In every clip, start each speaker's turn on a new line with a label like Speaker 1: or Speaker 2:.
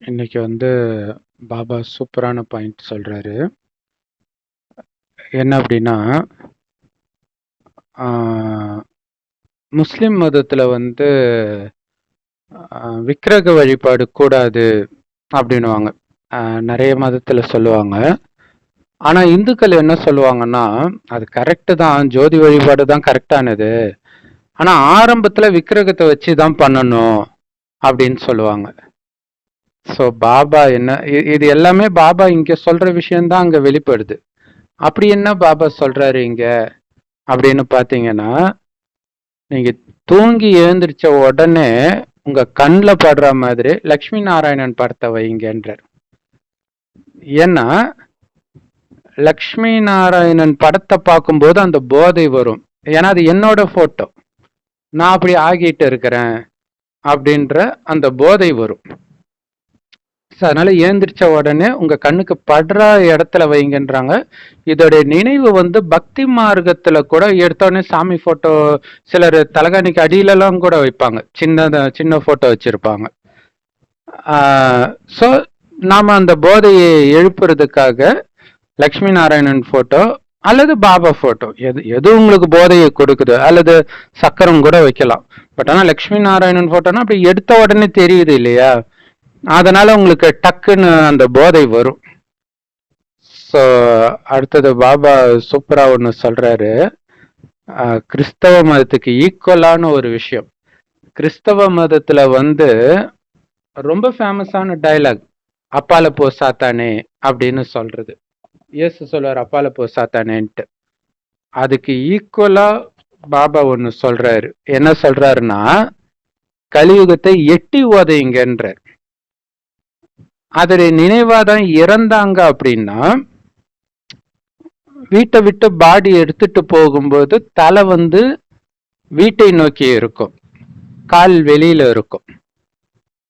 Speaker 1: இன்னைக்கு பாபா சூப்பரான பாயிண்ட் சொல்றாரு. என்ன அப்படின்னா, முஸ்லிம் மதத்துல விக்கிரக வழிபாடு கூடாது அப்படின்னுவாங்க. நிறைய மதத்துல சொல்லுவாங்க. ஆனா இந்துக்கள் என்ன சொல்லுவாங்கன்னா, அது கரெக்டு தான், ஜோதி வழிபாடு தான் கரெக்டானது. ஆனா ஆரம்பத்துல விக்கிரகத்தை வச்சு தான் பண்ணணும் அப்படின்னு சொல்லுவாங்க. ஸோ பாபா என்ன இது எல்லாமே பாபா இங்க சொல்ற விஷயம்தான் அங்க வெளிப்படுது. அப்படி என்ன பாபா சொல்றாரு இங்க அப்படின்னு பாத்தீங்கன்னா, நீங்க தூங்கி எழுந்திரிச்ச உடனே உங்க கண்ணில் படுற மாதிரி லக்ஷ்மி நாராயணன் படத்தை வைங்கன்றார். ஏன்னா லக்ஷ்மி நாராயணன் படத்தை பார்க்கும்போது அந்த போதை வரும். ஏன்னா அது என்னோட போட்டோ, நான் அப்படி ஆகிட்டு இருக்கிறேன் அப்படின்ற அந்த போதை வரும். அதனால ஏந்திரிச்ச உடனே உங்க கண்ணுக்கு படுற இடத்துல வைங்கன்றாங்க. இதோடைய நினைவு பக்தி மார்க்கத்துல கூட எடுத்தோடனே சாமி போட்டோ, சிலர் தலகாணிக்கு அடியிலலாம் கூட வைப்பாங்க, சின்ன போட்டோ வச்சிருப்பாங்க. ஸோ நாம அந்த போதையை எழுப்புறதுக்காக லக்ஷ்மி நாராயணன் போட்டோ அல்லது பாபா போட்டோ, எது உங்களுக்கு போதையை கொடுக்குது, அல்லது சக்கரம் கூட வைக்கலாம். பட் ஆனால் லக்ஷ்மி நாராயணன் போட்டோன்னா அப்படி எடுத்த உடனே தெரியுது இல்லையா, அதனால உங்களுக்கு டக்குன்னு அந்த போதை வரும். ஸோ அடுத்தது பாபா சூப்பரா ஒன்று சொல்றாரு. கிறிஸ்தவ மதத்துக்கு ஈக்குவலான ஒரு விஷயம். கிறிஸ்தவ மதத்துல ரொம்ப ஃபேமஸான டைலாக் அப்பால போ சாத்தானே அப்படின்னு சொல்றது. இயேசு சொல்றாரு அப்பால போ சாத்தானேன்ட்டு. அதுக்கு ஈக்குவலா பாபா ஒன்று சொல்றாரு. என்ன சொல்றாருன்னா, கலியுகத்தை எட்டி உதைங்கன்றார். அதோடைய நினைவாதான் இறந்தாங்க அப்படின்னா, வீட்டை விட்டு பாடி எடுத்துட்டு போகும்போது தலை வீட்டை நோக்கி இருக்கும், கால் வெளியில இருக்கும்.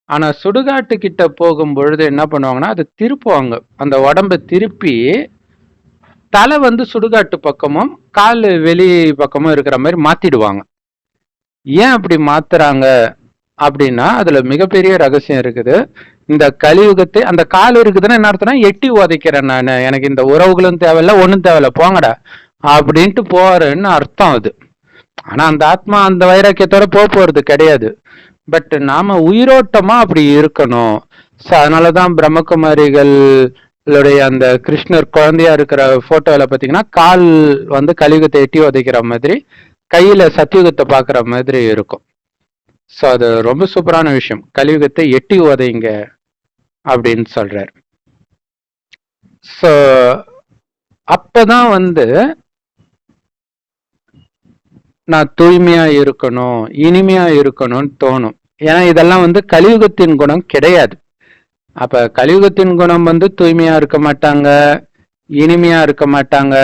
Speaker 1: ஆனா சுடுகாட்டு கிட்ட போகும் பொழுது என்ன பண்ணுவாங்கன்னா, அதை திருப்புவாங்க. அந்த உடம்பை திருப்பி தலை சுடுகாட்டு பக்கமும் கால் வெளி பக்கமும் இருக்கிற மாதிரி மாத்திடுவாங்க. ஏன் அப்படி மாத்துறாங்க அப்படின்னா, அதுல மிகப்பெரிய ரகசியம் இருக்குது. இந்த கலியுகத்தை, அந்த கால் இருக்குதுன்னா என்ன அர்த்தம்னா, எட்டி உதைக்கிறேன் நான், எனக்கு இந்த உறவுகளும் தேவையில்ல, ஒன்றும் தேவையில்ல, போங்கடா அப்படின்ட்டு போறேன்னு அர்த்தம் அது. ஆனா அந்த ஆத்மா அந்த வைராக்கியத்தோட போறது கிடையாது. பட் நாம உயிரோட்டமா அப்படி இருக்கணும். அதனாலதான் பிரம்மகுமாரிகளுடைய அந்த கிருஷ்ணர் குழந்தையா இருக்கிற போட்டோல பாத்தீங்கன்னா, கால் கலியுகத்தை எட்டி உதைக்கிற மாதிரி, கையில சத்தியுகத்தை பாக்குற மாதிரி இருக்கும். ஸோ அது ரொம்ப சூப்பரான விஷயம். கலியுகத்தை எட்டி உதைங்க அப்படின்னு சொல்றார். ஸோ அப்பதான் நான் தூய்மையா இருக்கணும், இனிமையா இருக்கணும்னு தோணும். ஏன்னா இதெல்லாம் கலியுகத்தின் குணம் கிடையாது. அப்ப கலியுகத்தின் குணம் தூய்மையா இருக்க மாட்டாங்க, இனிமையா இருக்க மாட்டாங்க.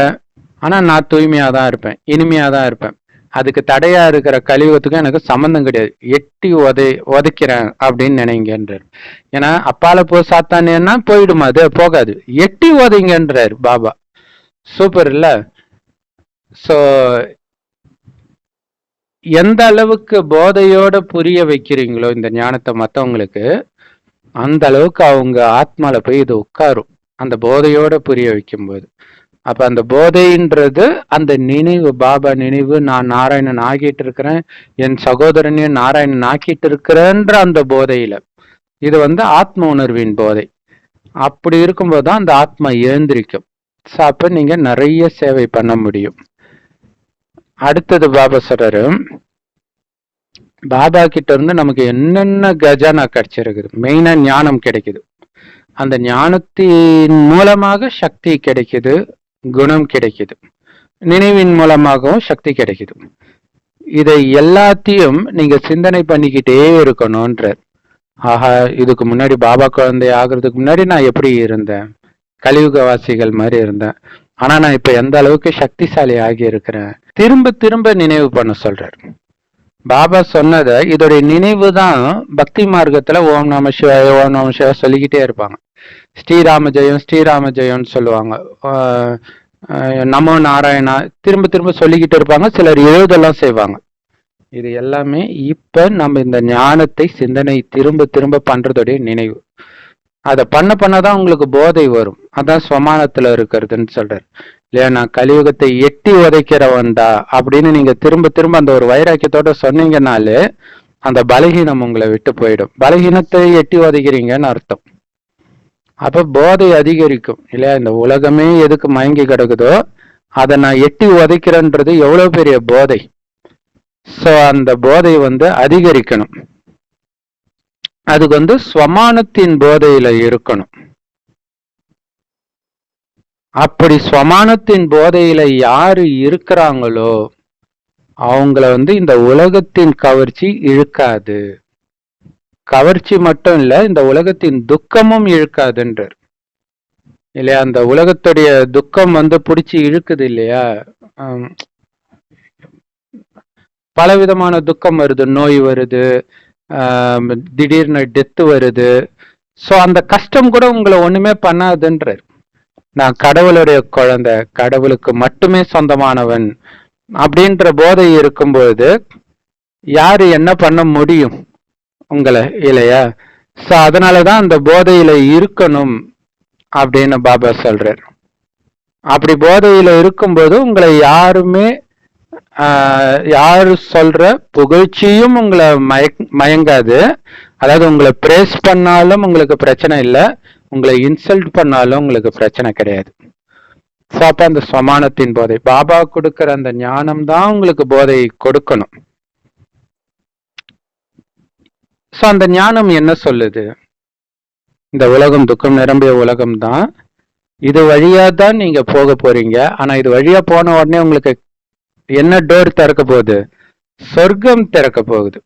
Speaker 1: ஆனா நான் தூய்மையா தான் இருப்பேன், இனிமையா தான் இருப்பேன். அதுக்கு தடையா இருக்கிற கலியுகத்துக்கும் எனக்கு சம்பந்தம் கிடையாது. எட்டி உதைக்கிறேன் அப்படின்னு நினைங்கன்றார். ஏன்னா அப்பால போ சாத்தானேன்னா போயிடுமா, அது போகாது, எட்டி உதைங்கன்றார் பாபா. சூப்பர் இல்ல? சோ எந்த அளவுக்கு போதையோட புரிய வைக்கிறீங்களோ இந்த ஞானத்தை மற்றவங்களுக்கு, அந்த அளவுக்கு அவங்க ஆத்மால போய் இது உட்காரும், அந்த போதையோட புரிய வைக்கும்போது. அப்ப அந்த போதைன்றது அந்த நினைவு, பாபா நினைவு, நான் நாராயணன் ஆகிட்டு இருக்கிறேன், என் சகோதரனையும் நாராயணன் ஆக்கிட்டு இருக்கிறேன்ற அந்த போதையில, இது ஆத்ம உணர்வின் போதை. அப்படி இருக்கும்போது தான் அந்த ஆத்மா எழுந்திரிக்கும். அப்ப நீங்க நிறைய சேவை பண்ண முடியும். அடுத்தது பாபா சொல்றாரு, பாபா கிட்ட இருந்து நமக்கு என்னென்ன கஜானா கிடைச்சிருக்குது. மெயினா ஞானம் கிடைக்குது. அந்த ஞானத்தின் மூலமாக சக்தி கிடைக்குது, குணம் கிடைக்குது, நினைவின் மூலமாகவும் சக்தி கிடைக்குது. இதை எல்லாத்தையும் நீங்க சிந்தனை பண்ணிக்கிட்டே இருக்கணும்ன்ற. ஆஹா, இதுக்கு முன்னாடி பாபா குழந்தை ஆகுறதுக்கு முன்னாடி நான் எப்படி இருந்தேன், கலியுகவாசிகள் மாதிரி இருந்தேன். ஆனா நான் இப்ப எந்த அளவுக்கு சக்திசாலி ஆகி இருக்கிறேன். திரும்ப திரும்ப நினைவு பண்ண சொல்றாரு. பாபா சொன்னதை, இதோடைய நினைவு தான் பக்தி மார்க்கத்துல ஓம் நம சிவாய ஓம் நம சிவா சொல்லிக்கிட்டே இருப்பாங்க. ஸ்ரீராம ஜெயம் ஸ்ரீராம ஜெயம்னு சொல்லுவாங்க, நமோ நாராயணா திரும்ப திரும்ப சொல்லிக்கிட்டு இருப்பாங்க. சிலர் எழுதெல்லாம் செய்வாங்க. இது எல்லாமே இப்ப நம்ம இந்த ஞானத்தை சிந்தனை திரும்ப திரும்ப பண்றதுடைய நினைவு. அதை பண்ணதான் உங்களுக்கு போதை வரும். அதான் ஸ்வமானத்துல இருக்கிறதுன்னு சொல்றாரு இல்லையா. நான் கலியுகத்தை எட்டி உதைக்கிறவன்டா அப்படின்னு நீங்க திரும்ப திரும்ப அந்த ஒரு வைராக்கியத்தோட சொன்னீங்கன்னாலே அந்த பலகீனம் உங்களை விட்டு போயிடும். பலகீனத்தை எட்டி உதைக்கிறீங்கன்னு அர்த்தம். அப்ப போதை அதிகரிக்கும் இல்லையா. இந்த உலகமே எதுக்கு மயங்கி கிடக்குதோ அதை நான் எட்டி உதைக்கிறேன்றது எவ்வளவு பெரிய போதை. சோ அந்த போதை அதிகரிக்கணும். அதுக்கு ஸ்வமானத்தின் போதையில இருக்கணும். அப்படி ஸ்வமானத்தின் போதையில யாரு இருக்கிறாங்களோ அவங்கள இந்த உலகத்தின் கவர்ச்சி இழுக்காது. கவர்ச்சி மட்டும் இல்ல, இந்த உலகத்தின் துக்கமும் இழுக்காதுன்றார் இல்லையா. அந்த உலகத்துடைய துக்கம் பிடிச்சி இழுக்குது இல்லையா. பலவிதமான துக்கம் வருது, நோய் வருது, திடீர்னு டெத்து வருது. சோ அந்த கஷ்டம் கூட உங்களை ஒண்ணுமே பண்ணாதுன்றார். நான் கடவுளுடைய குழந்தை, கடவுளுக்கு மட்டுமே சொந்தமானவன் அப்படின்ற போதை இருக்கும்போது யாரு என்ன பண்ண முடியும் உங்களை இல்லையா. சோ அதனாலதான் அந்த போதையில இருக்கணும் அப்படின்னு பாபா சொல்றார். அப்படி போதையில இருக்கும்போது உங்களை யாருமே யாரு சொல்ற புகழ்ச்சியும் உங்களை மயங்காது. அதாவது உங்களை பிரேஸ் பண்ணாலும் உங்களுக்கு பிரச்சனை இல்லை, உங்களை இன்சல்ட் பண்ணாலும் உங்களுக்கு பிரச்சனை கிடையாது. அப்ப அந்த சமானத்தின் போதை, பாபா கொடுக்கிற அந்த ஞானம் தான் உங்களுக்கு போதை கொடுக்கணும். சோ அந்த ஞானம் என்ன சொல்லுது? இந்த உலகம் துக்கம் நிரம்பிய உலகம் தான், இது வழியா தான் நீங்க போக போறீங்க. ஆனா இது வழியா போன உடனே உங்களுக்கு என்ன டோர் திறக்க போகுது? சொர்க்கம் திறக்க போகுது.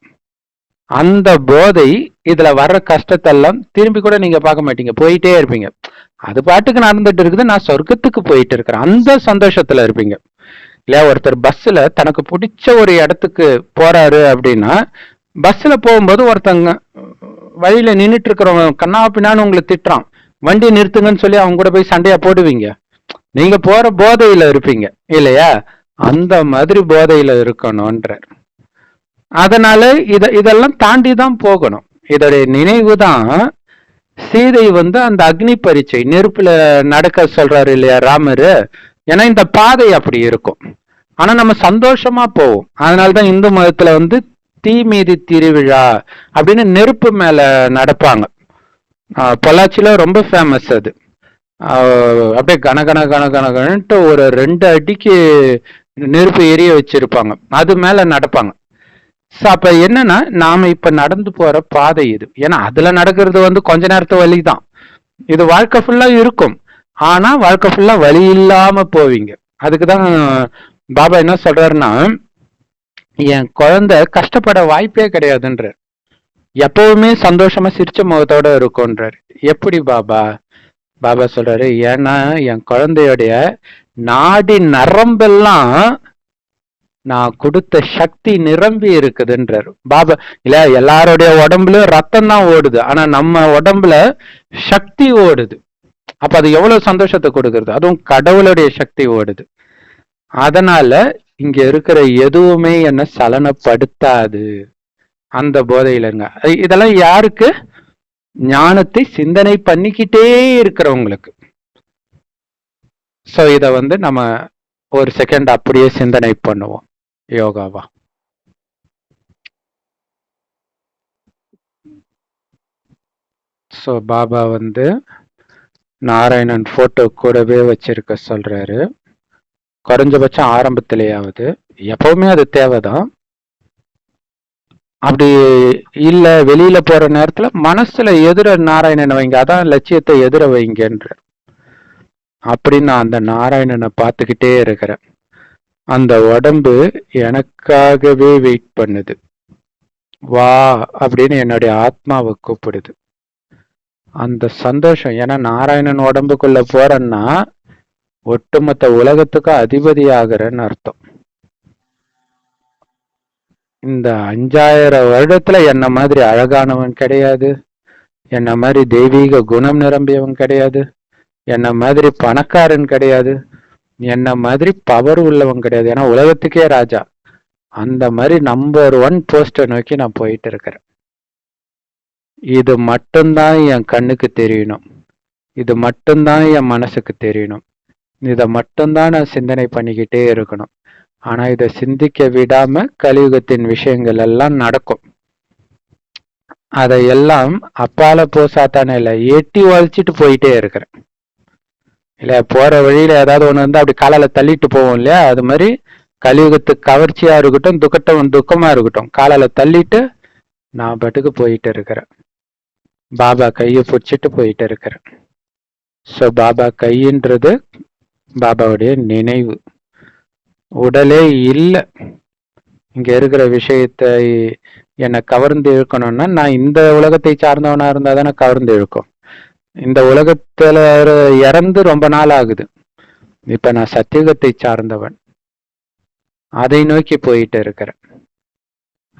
Speaker 1: அந்த போதை இதுல வர்ற கஷ்டத்தெல்லாம் திரும்பி கூட நீங்க பார்க்க மாட்டீங்க, போயிட்டே இருப்பீங்க. அது பாட்டுக்கு நடந்துட்டு இருக்குது, நான் சொர்க்கத்துக்கு போயிட்டு இருக்கிறேன், அந்த சந்தோஷத்துல இருப்பீங்க இல்லையா. ஒருத்தர் பஸ்ல தனக்கு பிடிச்ச ஒரு இடத்துக்கு போறாரு அப்படின்னா, பஸ்ல போகும்போது ஒருத்தங்க வழியில நின்றுட்டு இருக்கிறவங்க கண்ணா பின்னான்னு உங்களை திட்டுறான், வண்டி நிறுத்துங்கன்னு சொல்லி அவங்க கூட போய் சண்டையா போடுவீங்க. நீங்க போற போதையில இருப்பீங்க இல்லையா. அந்த மாதிரி போதையில இருக்கணும்ன்றார். அதனால இதெல்லாம் தாண்டி தான் போகணும். இதோடைய நினைவு தான் சீதை அந்த அக்னி பரீட்சை நெருப்புல நடக்க சொல்றாரு இல்லையா ராமரு. ஏன்னா இந்த பாதை அப்படி இருக்கும், ஆனா நம்ம சந்தோஷமா போவோம். அதனாலதான் இந்து மதத்துல தீ மீதி திருவிழா அப்படின்னு நெருப்பு மேல நடப்பாங்க. பொள்ளாச்சியில ரொம்ப ஃபேமஸ் அது. அப்படியே கனகன கனகனன்ட்டு ஒரு 2 அடிக்கு நெருப்பு எரிய வச்சிருப்பாங்க, அது மேல நடப்பாங்க. அப்ப என்னன்னா, நாம இப்ப நடந்து போற பாதை இது. ஏன்னா அதுல நடக்கிறது கொஞ்ச நேரத்து வழி தான், இது வாழ்க்கை ஃபுல்லா இருக்கும். ஆனா வாழ்க்கை ஃபுல்லா வழி இல்லாம போவீங்க. அதுக்குதான் பாபா என்ன சொல்றாருன்னா, என் குழந்தை கஷ்டப்பட வாய்ப்பே கிடையாதுன்றார். எப்பவுமே சந்தோஷமா சிரிச்ச முகத்தோட இருக்கும்ன்றார். எப்படி பாபா? பாபா சொல்றாரு, ஏன்னா என் குழந்தையோடைய நாடி நரம்பெல்லாம் நான் கொடுத்த சக்தி நிரம்பி இருக்குதுன்றார் பாபா. இல்ல எல்லாருடைய உடம்புலயும் ரத்தம் தான் ஓடுது, ஆனா நம்ம உடம்புல சக்தி ஓடுது. அப்ப அது எவ்வளவு சந்தோஷத்தை கொடுக்கறது, அதுவும் கடவுளுடைய சக்தி ஓடுது. அதனால இங்க இருக்கிற எதுவுமே என்ன சலனப்படுத்தாது. அந்த போதையிலங்க இதெல்லாம் யாருக்கு? ஞானத்தை சிந்தனை பண்ணிக்கிட்டே இருக்கிறவங்களுக்கு. சோ இத நம்ம ஒரு செகண்ட் அப்படியே சிந்தனை பண்ணுவோம் யோகாவா. சோ பாபா நாராயணன் போட்டோ கூடவே வச்சிருக்க சொல்றாரு. குறைஞ்சபட்சம் ஆரம்பத்திலேயாவது, எப்பவுமே அது தேவைதான். அப்படி இல்ல வெளியில போற நேரத்துல மனசுல எதிர நாராயணனை வைங்க, அதான் லட்சியத்தை எதிர வைங்கன்ற. அப்படின்னு நான் அந்த நாராயணனை பார்த்துக்கிட்டே இருக்கிறேன். அந்த உடம்பு எனக்காகவே வெயிட் பண்ணுது, வா அப்படின்னு என்னுடைய ஆத்மாவை கூப்பிடுது. அந்த சந்தோஷம், ஏன்னா நாராயணன் உடம்புக்குள்ள போறேன்னா ஒட்டுமொத்த உலகத்துக்கு அதிபதி ஆகிறேன்னு அர்த்தம். இந்த 5000 வருடத்துல என்ன மாதிரி அழகானவன் கிடையாது, என்ன மாதிரி தெய்வீக குணம் நிரம்பியவன் கிடையாது, என்ன மாதிரி பணக்காரன் கிடையாது, என்ன மாதிரி பவர் உள்ளவன் கிடையாது. ஏன்னா உலகத்துக்கே ராஜா. அந்த மாதிரி நம்பர் 1 போஸ்டர் நோக்கி நான் போயிட்டு இருக்கிறேன். இது மட்டும்தான் என் கண்ணுக்கு தெரியணும், இது மட்டும்தான் என் மனசுக்கு தெரியணும், இதை மட்டும்தான் நான் சிந்தனை பண்ணிக்கிட்டே இருக்கணும். ஆனா இதை சிந்திக்க விடாம கலியுகத்தின் விஷயங்கள் எல்லாம் நடக்கும். அதையெல்லாம் அப்பால போசாத்தானே இல்லை, எட்டி வலிச்சிட்டு போயிட்டே இருக்கிறேன் இல்லையா. போற வழியில ஏதாவது ஒண்ணு வந்து அப்படி காலால தள்ளிட்டு போவோம் இல்லையா, அது மாதிரி கலியுகத்துக்கு கவர்ச்சியா இருக்கட்டும், துக்கமா இருக்கட்டும், காலால தள்ளிட்டு நான் பாட்டுக்கு போயிட்டு இருக்கிறேன். பாபா கையை பிடிச்சிட்டு போயிட்டு இருக்கிறேன். ஸோ பாபா கைன்றது பாபாவுடைய நினைவு. உடலே இல்லை. இங்க இருக்கிற விஷயத்தை என்னை கவர்ந்து இழுக்கணும்னா நான் இந்த உலகத்தை சார்ந்தவனா இருந்தா தானே கவர்ந்து இழுக்கும். இந்த உலகத்துல இறந்து ரொம்ப நாள் ஆகுது. இப்ப நான் சத்தியுகத்தை சார்ந்தவன், அதை நோக்கி போயிட்டு இருக்கிறேன்.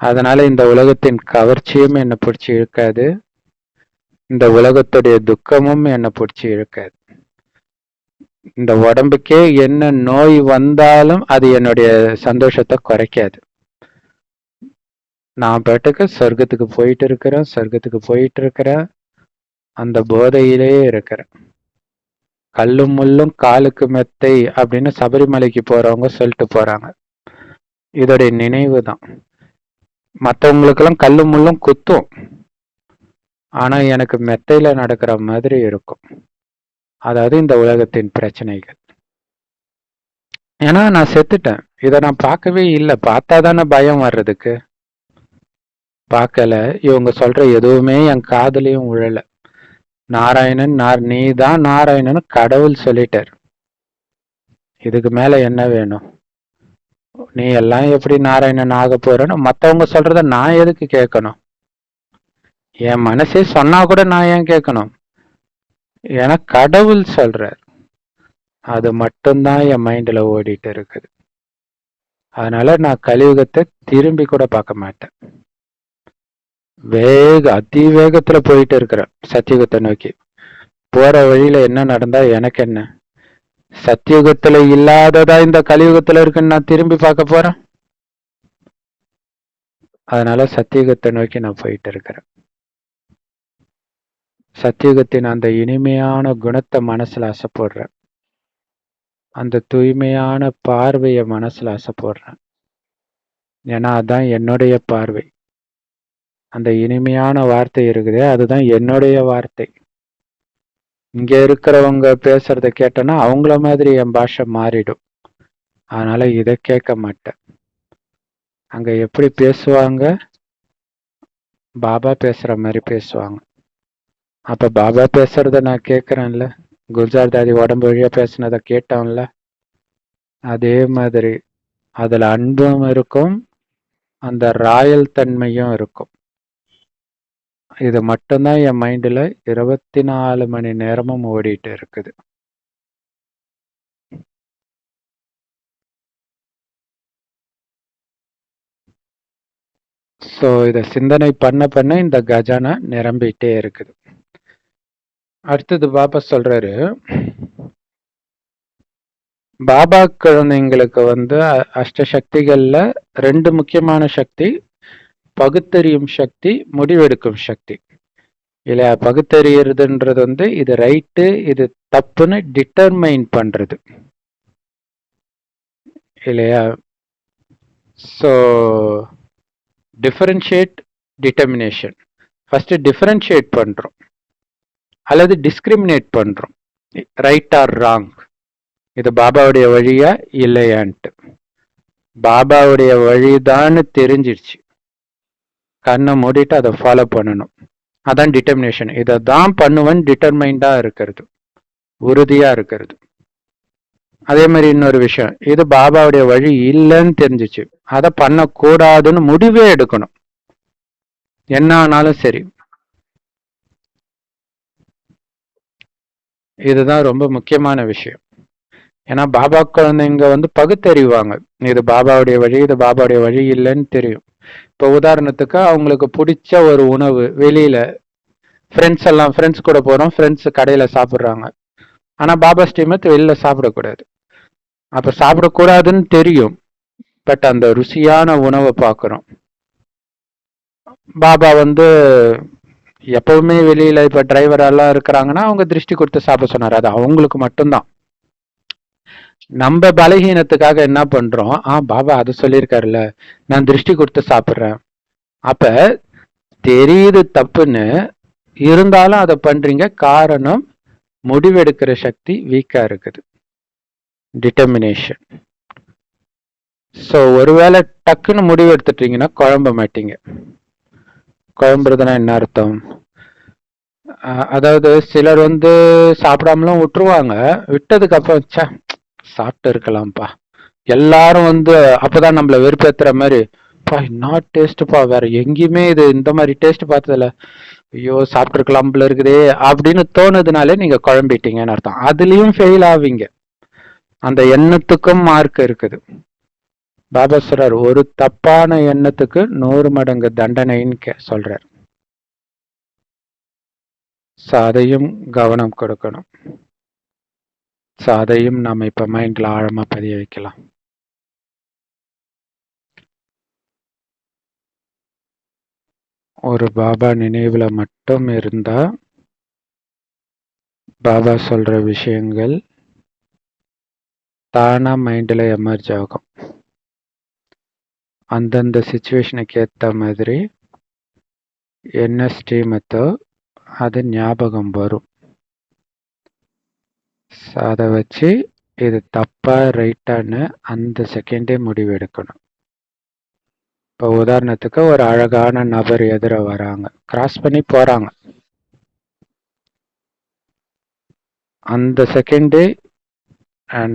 Speaker 1: அதனால இந்த உலகத்தின் கவர்ச்சியும் என்னை பிடிச்சி இழுக்காது, இந்த உலகத்துடைய துக்கமும் என்னை பிடிச்சி இழுக்காது. இந்த உடம்புக்கே என்ன நோய் வந்தாலும் அது என்னுடைய சந்தோஷத்தை குறைக்காது. நான் பாட்டுக்கு சொர்க்கத்துக்கு போயிட்டு இருக்கிறேன், அந்த போதையிலே இருக்கிறேன். கல்லும் முள்ளும் காலுக்கு மெத்தை அப்படின்னு சபரிமலைக்கு போறவங்க சொல்லிட்டு போறாங்க. இதோடைய நினைவு தான். மற்றவங்களுக்கெல்லாம் கல்லும் முள்ளும் குத்தும், ஆனா எனக்கு மெத்தையில நடக்கிற மாதிரி இருக்கும். அதாவது இந்த உலகத்தின் பிரச்சனைகள். ஏன்னா நான் செத்துட்டேன், இதை நான் பார்க்கவே இல்லை. பார்த்தாதானே பயம் வர்றதுக்கு. பார்க்கல, இவங்க சொல்ற எதுவுமே என் காதுலயும் உழல. நாராயணன் நீ தான் நாராயணன் கடவுள் சொல்லிட்டார். இதுக்கு மேல என்ன வேணும்? நீ எல்லாம் எப்படி நாராயணன் ஆக போறன்னு மத்தவங்க சொல்றத நான் எதுக்கு கேட்கணும்? என் மனசே சொன்னா கூட நான் ஏன் கேட்கணும்? ஏன்னா கடவுள் சொல்றார். அது மட்டும்தான் என் மைண்ட்ல ஓடிட்டு இருக்குது. அதனால நான் கலியுகத்தை திரும்பி கூட பார்க்க மாட்டேன். அதிவேகத்துல போயிட்டு இருக்கிறேன் சத்தியுகத்தை நோக்கி. போற வழியில என்ன நடந்தா எனக்கு என்ன? சத்தியுகத்துல இல்லாததா இந்த கலியுகத்துல இருக்குன்னு நான் திரும்பி பார்க்க போறேன்? அதனால சத்தியுகத்தை நோக்கி நான் போயிட்டு இருக்கிறேன். சத்தியுகத்தின் அந்த இனிமையான குணத்தை மனசுல ஆசைப்படுறேன். அந்த தூய்மையான பார்வைய மனசுல ஆசைப்படுறேன். ஏன்னா அதான் என்னுடைய பார்வை. அந்த இனிமையான வார்த்தை இருக்குதே, அதுதான் என்னுடைய வார்த்தை. இங்க இருக்கிறவங்க பேசுறத கேட்டோன்னா அவங்கள மாதிரி என் பாஷை மாறிடும். அதனால இதை கேட்க மாட்டேன். அங்க எப்படி பேசுவாங்க? பாபா பேசுற மாதிரி பேசுவாங்க. அப்ப பாபா பேசுறத நான் கேட்கறேன்ல, குல்ஜார் தாதி உடம்பு வழியா பேசுனதை கேட்டோம்ல, அதே மாதிரி அதுல அன்பும் இருக்கும், அந்த ராயல் தன்மையும் இருக்கும். இது மட்டும்தான் என் மைண்ட்ல 24 மணி நேரமும் ஓடிட்டு இருக்குது. ஸோ இதை சிந்தனை பண்ண இந்த கஜானா நிரம்பிட்டே இருக்குது. அடுத்தது பாபா சொல்றாரு, பாபா குழந்தைங்களுக்கு அஷ்டசக்திகள்ல 2 முக்கியமான சக்தி, பகுத்தறியும் சக்தி, முடிவெடுக்கும் சக்தி இல்லையா. பகுத்தறியறதுன்றது இது ரைட்டு இது தப்புன்னு டிட்டர்மைன் பண்றது இல்லையா. So differentiate, determination. First differentiate பண்றோம் அல்லது டிஸ்கிரிமினேட் பண்றோம், ரைட் ஆர் ராங், இது பாபாவுடைய வழியா இல்லையான்ட்டு. பாபாவுடைய வழிதான்னு தெரிஞ்சிருச்சு, கண்ணை மூடிட்டு அதை ஃபாலோ பண்ணணும். அதான் டிட்டர்மினேஷன். இதை தான் பண்ணுவேன் டிட்டர்மைண்டா இருக்கிறது, உறுதியா இருக்கிறது. அதே மாதிரி இன்னொரு விஷயம், இது பாபாவுடைய வழி இல்லைன்னு தெரிஞ்சிச்சு, அதை பண்ணக்கூடாதுன்னு முடிவே எடுக்கணும், என்ன ஆனாலும் சரி. இதுதான் ரொம்ப முக்கியமான விஷயம். ஏன்னா பாபா குழந்தைங்க பகுத்தறிவாங்க, இது பாபாவுடைய வழி, இது பாபாவுடைய வழி இல்லைன்னு தெரியும். இப்போ உதாரணத்துக்கு அவங்களுக்கு பிடிச்ச ஒரு உணவு வெளியில ஃப்ரெண்ட்ஸ் கூட போறோம், ஃப்ரெண்ட்ஸ் கடையில சாப்பிட்றாங்க, ஆனா பாபா ஸ்ரீமத் வெளியில சாப்பிடக்கூடாது. அப்ப சாப்பிடக்கூடாதுன்னு தெரியும், பட் அந்த ருசியான உணவை பார்க்குறோம். பாபா எப்பவுமே வெளியில இப்ப டிரைவர் எல்லாம் இருக்கிறாங்கன்னா அவங்க திருஷ்டி கொடுத்து சாப்பிட சொன்னாரு. அது அவங்களுக்கு மட்டும்தான். நம்ம பலகீனத்துக்காக என்ன பண்றோம், பாபா அது சொல்லியிருக்காருல்ல, நான் திருஷ்டி கொடுத்து சாப்பிடுறேன். அப்ப தெரியுது தப்புன்னு, இருந்தாலும் அதை பண்றீங்க. காரணம், முடிவெடுக்கிற சக்தி வீக்கா இருக்குது, டிட்டர்மினேஷன். ஸோ ஒருவேளை டக்குன்னு முடிவு எடுத்துட்டீங்கன்னா குழம்ப மாட்டீங்க. குழம்புறதுன்னா என்ன அர்த்தம்? அதாவது சிலர் சாப்பிடாமலும் விட்டுருவாங்க. விட்டதுக்கு அப்புறம் சாப்பிட்டு இருக்கலாம்ப்பா, எல்லாரும் அப்பதான் நம்மள வெறுப்பேத்துற மாதிரி, என்ன டேஸ்ட்ப்பா, வேற எங்கேயுமே இது இந்த மாதிரி டேஸ்ட் பார்த்ததில்ல, ஐயோ சாப்பிட்டு இருக்கலாம் போல இருக்குதே அப்படின்னு தோணுதுனாலே நீங்க குழம்பிட்டீங்கன்னு அர்த்தம். அதுலயும் ஃபெயில் ஆவீங்க. அந்த எண்ணத்துக்கும் மார்க் இருக்குது. பாபா சொல்றார், ஒரு தப்பான எண்ணத்துக்கு 100 மடங்கு தண்டனைன்னு சொல்றார். அதையும் கவனம் கொடுக்கணும். அதையும் நாம இப்ப மைண்ட்ல ஆழமா பதிய வைக்கலாம். ஒரு பாபா நினைவுல மட்டும் இருந்தா பாபா சொல்ற விஷயங்கள் தானா மைண்ட்ல எமர்ஜ் ஆகும். அந்தந்த சிச்சுவேஷனுக்கு ஏற்ற மாதிரி என்ன ஸ்ரீமத்தோ அது ஞாபகம் வரும். அதை வச்சு இது தப்பா ரைட்டான்னு அந்த செகண்டே முடிவு எடுக்கணும். இப்போ உதாரணத்துக்கு ஒரு அழகான நபர் எதிர வராங்க, கிராஸ் பண்ணி போறாங்க. அந்த செகண்டே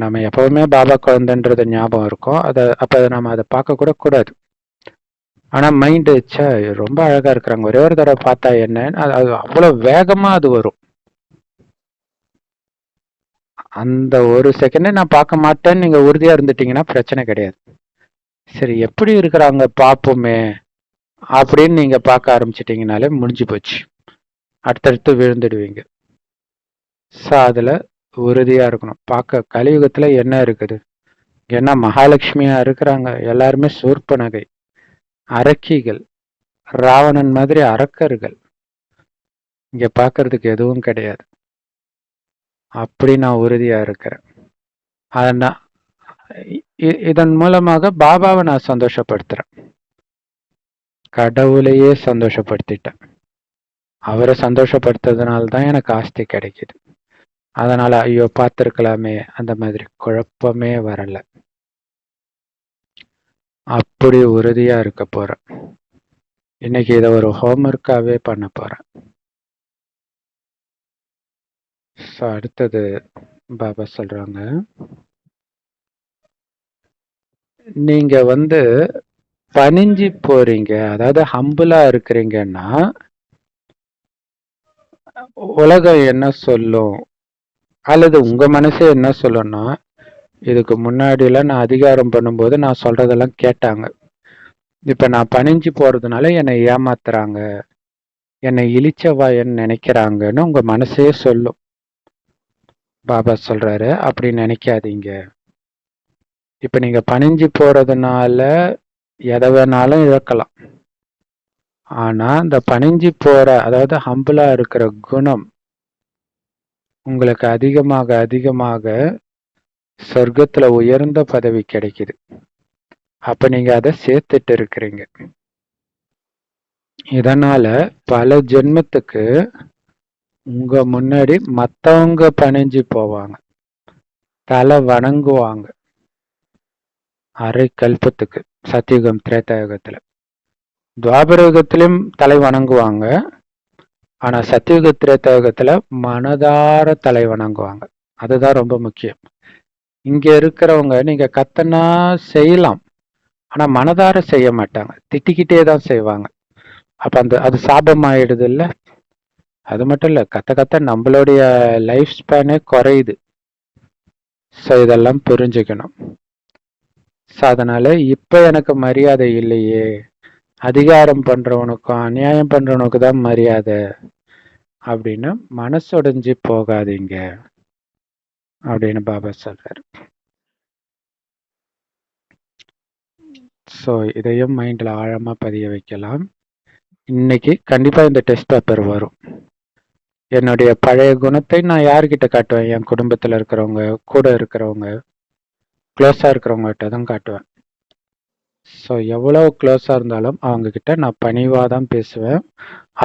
Speaker 1: நம்ம எப்பவுமே பாபா குழந்தைன்றது ஞாபகம் இருக்கும். அப்ப நம்ம அதை பார்க்க கூட கூடாது. ஆனா மைண்டு ரொம்ப அழகா இருக்கிறாங்க, ஒரே ஒரு தடவை பார்த்தா என்ன, அது அவ்வளவு வேகமா அது வரும். அந்த ஒரு செகண்டே நான் பார்க்க மாட்டேன்னு நீங்க உறுதியா இருந்துட்டீங்கன்னா பிரச்சனை கிடையாது. சரி எப்படி இருக்கிறாங்க பார்ப்போமே அப்படின்னு நீங்க பார்க்க ஆரம்பிச்சிட்டீங்கனாலே முடிஞ்சு போச்சு. அடுத்தடுத்து விழுந்துடுவீங்க. அதுல உறுதியா இருக்கணும். பார்க்க கலியுகத்துல என்ன இருக்குது, ஏன்னா மகாலட்சுமியா இருக்கிறாங்க, எல்லாருமே சூர்பனகை, அரக்கிகள், ராவணன் மாதிரி அரக்கர்கள். இங்க பார்க்கறதுக்கு எதுவும் கிடையாது. அப்படி நான் உறுதியா இருக்கிறேன். அதனால் இதன் மூலமாக பாபாவை நான் சந்தோஷப்படுத்துறேன், கடவுளையே சந்தோஷப்படுத்திட்டேன். அவரை சந்தோஷப்படுத்துறதுனால தான் எனக்கு ஆஸ்தி கிடைக்குது. அதனால ஐயோ பார்த்துருக்கலாமே அந்த மாதிரி குழப்பமே வரல. அப்படி உறுதியா இருக்க போறேன். இன்னைக்கு இதை ஒரு ஹோம்ஒர்க்காவே பண்ண போறேன். அடுத்தது பாபா சொல்றாங்க, நீங்க பணிஞ்சு போறீங்க, அதாவது ஹம்பிளா இருக்கிறீங்கன்னா உலகம் என்ன சொல்லும் அல்லது உங்க மனசே என்ன சொல்லும்னா, இதுக்கு முன்னாடிலாம் நான் அதிகாரம் பண்ணும்போது நான் சொல்றதெல்லாம் கேட்டாங்க, இப்ப நான் பணிஞ்சு போறதுனால என்னை ஏமாத்துறாங்க, என்னை இழிச்சவாயன்னு நினைக்கிறாங்கன்னு உங்க மனசே சொல்லும். பாபா சொல்றாரு, அப்படி நினைக்காதீங்க. இப்ப நீங்க பணிஞ்சு போறதுனால எதை வேணாலும் இழக்கலாம். ஆனா இந்த பணிஞ்சு போற, அதாவது ஹம்பிளா இருக்கிற குணம் உங்களுக்கு அதிகமாக அதிகமாக சொர்க்கத்துல உயர்ந்த பதவி கிடைக்குது. அப்ப நீங்க அதை சேர்த்துட்டு இருக்கிறீங்க. இதனால பல ஜென்மத்துக்கு உங்க முன்னாடி மத்தவங்க பணிஞ்சு போவாங்க, தலை வணங்குவாங்க. அரை கல்பத்துக்கு, சத்தியுகம் திரேதாயுகத்துல, துவாபரயுகத்திலும் தலை வணங்குவாங்க. ஆனா சத்தியுக திரேதாயுகத்துல மனதார தலை வணங்குவாங்க. அதுதான் ரொம்ப முக்கியம். இங்க இருக்கிறவங்க நீங்க கத்தனா செய்யலாம், ஆனா மனதார செய்ய மாட்டாங்க, திட்டிக்கிட்டே தான் செய்வாங்க. அப்ப அது சாபம் ஆயிடுது இல்ல. அது மட்டும் இல்ல, கத்த நம்மளுடைய லைஃப் ஸ்பேனே குறையுது. இதெல்லாம் புரிஞ்சுக்கணும். அதனால இப்ப எனக்கு மரியாதை இல்லையே, அதிகாரம் பண்றவனுக்கும் அநியாயம் பண்றவனுக்கு தான் மரியாதை அப்படின்னு மனசுடைஞ்சு போகாதீங்க அப்படின்னு பாபா சொல்றாரு. இதையும் மைண்ட்ல ஆழமா பதிய வைக்கலாம். இன்னைக்கு கண்டிப்பா இந்த டெஸ்ட் பேப்பர் வரும். என்னுடைய பழைய குணத்தை நான் யார்கிட்ட காட்டுவேன்? என் குடும்பத்துல இருக்கிறவங்க, கூட இருக்கிறவங்க, க்ளோஸா இருக்கிறவங்ககிட்ட தான் காட்டுவேன். ஸோ எவ்வளவு க்ளோஸா இருந்தாலும் அவங்க கிட்ட நான் பணிவா தான் பேசுவேன்.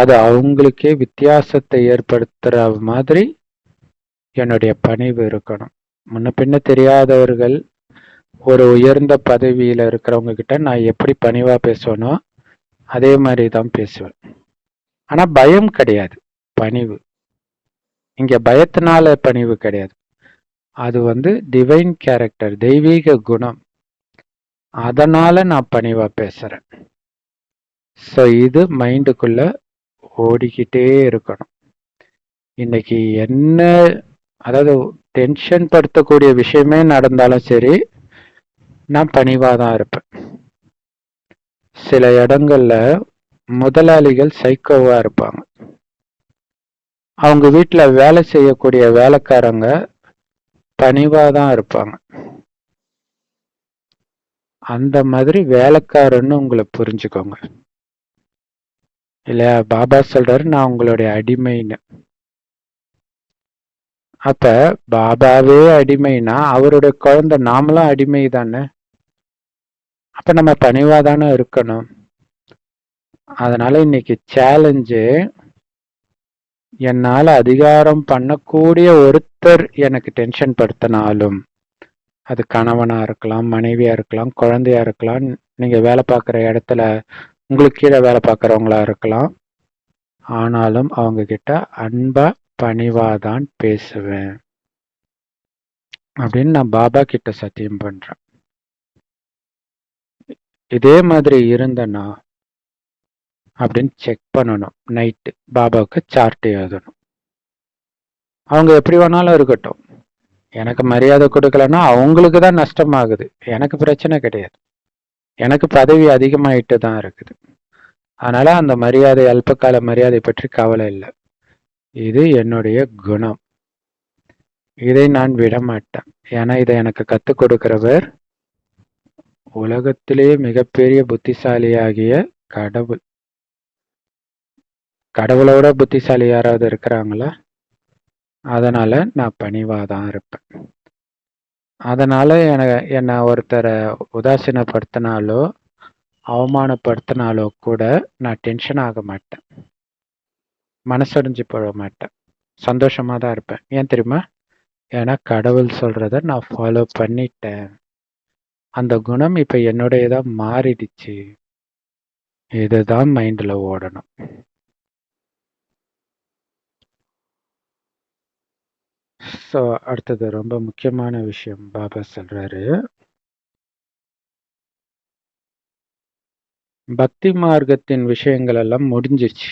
Speaker 1: அது அவங்களுக்கே வித்தியாசத்தை ஏற்படுத்துற மாதிரி என்னுடைய பணிவு இருக்கணும். முன்ன பின்ன தெரியாதவர்கள், ஒரு உயர்ந்த பதவியில இருக்கிறவங்க கிட்ட நான் எப்படி பணிவா பேசுவேனோ அதே மாதிரி தான் பேசுவேன். ஆனா பயம் கிடையாது, பணிவு. இங்க பயத்தினால பணிவு கிடையாது. அது டிவைன் கேரக்டர், தெய்வீக குணம். அதனால நான் பணிவா பேசுறேன். ஸோ இது மைண்டுக்குள்ள ஓடிக்கிட்டே இருக்கணும். இன்னைக்கு என்ன, அதாவது டென்ஷன் படுத்தக்கூடிய விஷயமே நடந்தாலும் சரி, நான் பணிவா தான் இருப்பேன். சில இடங்கள்ல முதலாளிகள் சைக்கோவா இருப்பாங்க. அவங்க வீட்டுல வேலை செய்யக்கூடிய வேலைக்காரங்க பணிவா தான் இருப்பாங்க. அந்த மாதிரி வேலைக்காரன்னு உங்களை புரிஞ்சுக்கோங்க. இல்லையா? பாபா சொல்றாரு, நான் உங்களுடைய அடிமைன்னு. அப்ப பாபாவே அடிமைனா அவருடைய குழந்தை நாமளும் அடிமை தானே. அப்ப நம்ம பணிவா தானே இருக்கணும். அதனால இன்னைக்கு சேலஞ்சு, என்னால அதிகாரம் பண்ணக்கூடிய ஒருத்தர் எனக்கு டென்ஷன் படுத்தினாலும், அது கணவனா இருக்கலாம், மனைவியா இருக்கலாம், குழந்தையா இருக்கலாம், நீங்க வேலை பார்க்குற இடத்துல உங்களுக்கு கீழே வேலை பார்க்குறவங்களா இருக்கலாம். ஆனாலும் அவங்க கிட்ட அன்பா பணிவாதான் பேசுவேன் அப்படின்னு நான் பாபா கிட்ட சத்தியம் பண்றேன். இதே மாதிரி இருந்தேன்னா அப்படின்னு செக் பண்ணணும். நைட்டு பாபாவுக்கு சார்ட் எழுதணும். அவங்க எப்படி வேணாலும் இருக்கட்டும், எனக்கு மரியாதை கொடுக்கலன்னா அவங்களுக்கு தான் நஷ்டமாகுது, எனக்கு பிரச்சனை கிடையாது. எனக்கு பதவி அதிகமாயிட்டு தான் இருக்குது. அதனால அந்த மரியாதை, அல்பகால மரியாதை பற்றி கவலை இல்லை. இது என்னுடைய குணம். இதை நான் விட மாட்டேன். ஏன்னா இதை எனக்கு கற்றுக் கொடுக்கிறவர் உலகத்திலேயே மிகப்பெரிய புத்திசாலியாகிய கடவுள். கடவுளோட புத்திசாலி யாராவது இருக்கிறாங்களா? அதனால நான் பணிவாதான் இருப்பேன். அதனால என்னை ஒருத்தரை உதாசீனப்படுத்தினாலோ அவமானப்படுத்தினாலோ கூட நான் டென்ஷன் ஆக மாட்டேன், மனசடைஞ்சு போட மாட்டேன், சந்தோஷமா தான் இருப்பேன். ஏன் தெரியுமா? ஏன்னா கடவுள் சொல்றத நான் ஃபாலோ பண்ணிட்டேன். அந்த குணம் இப்ப என்னுடையதா மாறிடுச்சு. இதுதான் மைண்ட்ல ஓடணும். ஸோ அடுத்தது ரொம்ப முக்கியமான விஷயம் பாபா சொல்றாரு, பக்தி மார்க்கத்தின் விஷயங்கள் எல்லாம் முடிஞ்சிச்சு.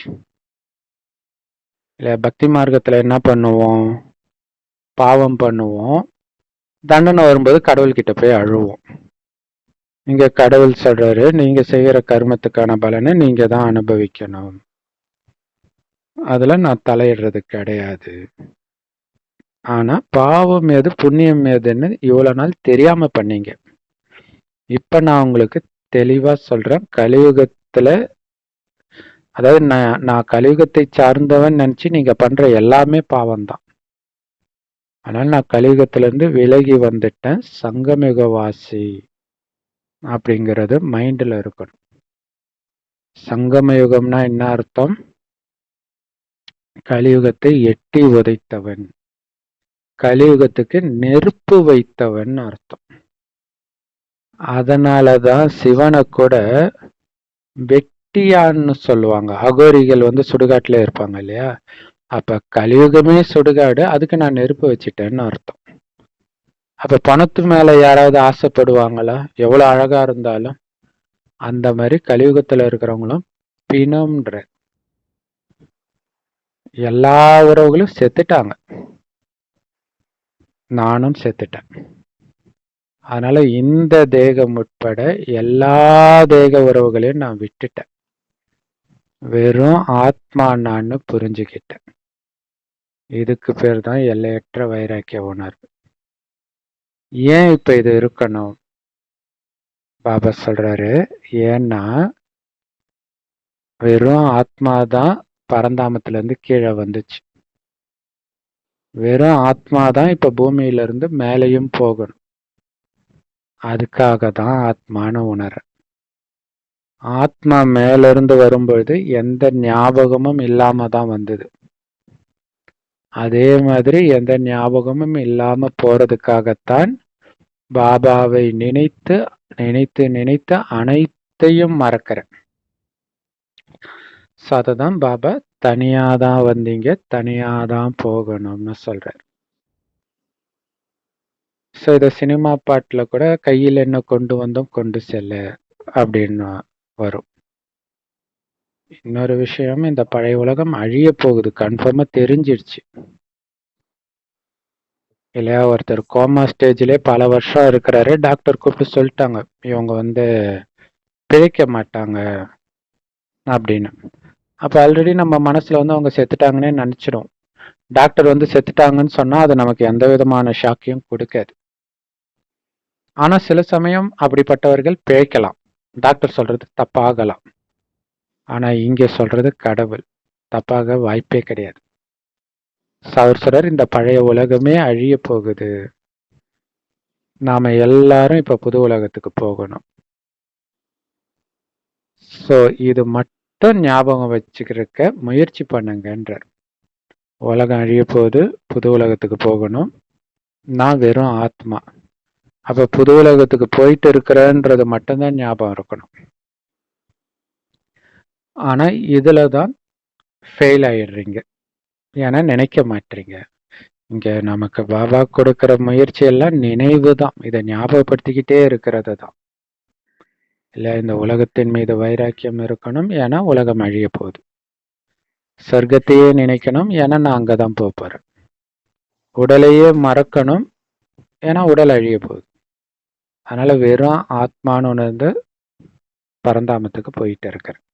Speaker 1: இல்ல, பக்தி மார்க்கத்துல என்ன பண்ணுவோம்? பாவம் பண்ணுவோம், தண்டனை வரும்போது கடவுள்கிட்ட போய் அழுவோம். இங்க கடவுள் சொல்றாரு, நீங்க செய்யற கர்மத்துக்கான பலனை நீங்க தான் அனுபவிக்கணும், அதுல நான் தலையிடுறது கிடையாது. ஆனா பாவம் எது புண்ணியம் எதுன்னு இவ்வளவு நாள் தெரியாம பண்ணீங்க. இப்ப நான் உங்களுக்கு தெளிவா சொல்றேன். கலியுகத்துல, அதாவது நான் கலியுகத்தை சார்ந்தவன் நினைச்சு நீங்க பண்ற எல்லாமே பாவம்தான். அதனால நான் கலியுகத்துல இருந்து விலகி வந்துட்டேன், சங்கமிகவாசி அப்படிங்கிறது மைண்ட்ல இருக்கணும். சங்கம யுகம்னா என்ன அர்த்தம்? கலியுகத்தை எட்டி உதைத்தவன், கலியுகத்துக்கு நெருப்பு வைத்தவன் அர்த்தம். அதனாலதான் சிவனை கூட வெட்டியான்னு சொல்லுவாங்க. அகோரிகள் சுடுகாட்டுல இருப்பாங்க இல்லையா? அப்ப கலியுகமே சுடுகாடு, அதுக்கு நான் நெருப்பு வச்சுட்டேன்னு அர்த்தம். அப்ப பணத்து மேல யாராவது ஆசைப்படுவாங்களா? எவ்வளவு அழகா இருந்தாலும். அந்த மாதிரி கலியுகத்துல இருக்கிறவங்களும் பிணம்ன்ற எல்லா உறவுகளும் செத்துட்டாங்க, நானும் செத்துட்டேன். அதனால இந்த தேகம் உட்பட எல்லா தேக உறவுகளையும் நான் விட்டுட்டேன், வெறும் ஆத்மா நான் புரிஞ்சுக்கிட்டேன். இதுக்கு பேர் தான் எல்லையற்ற வைராக்கிய உணர்வு. ஏன் இப்ப இது இருக்கணும்? பாபா சொல்றாரு, ஏன்னா வெறும் ஆத்மாதான் பரந்தாமத்துல இருந்து கீழே வந்துச்சு. வெறும் ஆத்மாதான் இப்ப பூமியில இருந்து மேலையும் போகணும். அதுக்காக தான் ஆத்மான உணர. ஆத்மா மேல இருந்து வரும்பொழுது எந்த ஞாபகமும் இல்லாம தான் வந்தது. அதே மாதிரி எந்த ஞாபகமும் இல்லாம போறதுக்காகத்தான் பாபாவை நினைத்து நினைத்து நினைத்து அனைத்தையும் மறக்கிறேன். அததான் பாபா தனியாதான் வந்தீங்க, தனியாதான் போகணும்னு சொல்றார். இத சினிமா பாட்டுல கூட கையில் என்ன கொண்டு வந்தோம் கொண்டு செல்ல அப்படின்னு வரும். இன்னொரு விஷயம், இந்த பழைய உலகம் அழிய போகுது, கன்ஃபார்மா தெரிஞ்சிடுச்சு இல்லையா? ஒருத்தர் கோமா ஸ்டேஜ்லயே பல வருஷம் இருக்கிறாரு. டாக்டர் கூப்பிட்டு சொல்லிட்டாங்க, இவங்க பிழைக்க மாட்டாங்க அப்படின்னு. அப்ப ஆல்ரெடி நம்ம மனசுல அவங்க செத்துட்டாங்கன்னே நினைச்சிடும். டாக்டர் செத்துட்டாங்கன்னு சொன்னா அது நமக்கு எந்த விதமான ஷாக்கையும் கொடுக்காது. ஆனா சில சமயம் அப்படிப்பட்டவர்கள் பிழைக்கலாம், டாக்டர் சொல்றது தப்பாகலாம். ஆனா இங்க சொல்றது கடவுள், தப்பாக வாய்ப்பே கிடையாது. அவர் சொல்றார், இந்த பழைய உலகமே அழிய போகுது, நாம எல்லாரும் இப்ப புது உலகத்துக்கு போகணும். இது மட்டும் ஞாபகம் வச்சுக்கிறக்க முயற்சி பண்ணுங்கன்றார். உலகம் அழிய போது, புது உலகத்துக்கு போகணும், நான் வெறும் ஆத்மா. அப்ப புது உலகத்துக்கு போயிட்டு இருக்கிறன்றது மட்டும்தான் ஞாபகம் இருக்கணும். ஆனா இதுலதான் ஃபெயில் ஆயிடுறீங்க, ஏன்னா நினைக்க மாட்டீங்க. இங்க நமக்கு பாபா கொடுக்கிற முயற்சி எல்லாம் நினைவு தான், இதை ஞாபகப்படுத்திக்கிட்டே இருக்கிறது தான். இல்ல இந்த உலகத்தின் மீது வைராக்கியம் இருக்கணும், ஏன்னா உலகம் அழிய போகுது. சொர்க்கத்தையே நினைக்கணும், ஏன்னா நான் அங்கதான் போறேன். உடலையே மறக்கணும், ஏன்னா உடல் அழிய போகுது. அதனால வெறும் ஆத்மான்னு உணர்ந்து பரந்தாமத்துக்கு போயிட்டு இருக்கிறேன்,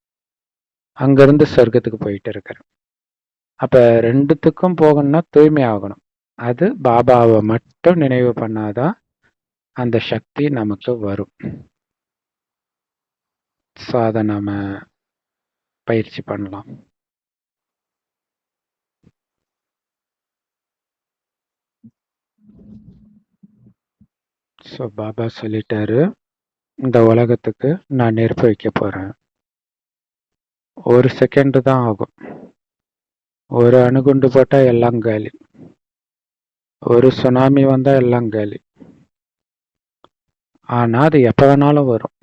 Speaker 1: அங்கிருந்து சொர்க்கத்துக்கு போயிட்டு இருக்கிறேன். அப்ப ரெண்டுத்துக்கும் போகணும்னா தூய்மை ஆகணும். அது பாபாவை மட்டும் நினைவு பண்ணாதான் அந்த சக்தி நமக்கு வரும். அதை நாம பயிற்சி பண்ணலாம். பாபா சொல்லிட்டாரு, இந்த உலகத்துக்கு நான் நெருப்பு வைக்க போறேன். ஒரு செகண்ட் தான் ஆகும். ஒரு அணுகுண்டு போட்டா எல்லாம் காலி, ஒரு சுனாமி வந்தா எல்லாம் காலி. ஆனா அது எப்ப வேணாலும் வரும்.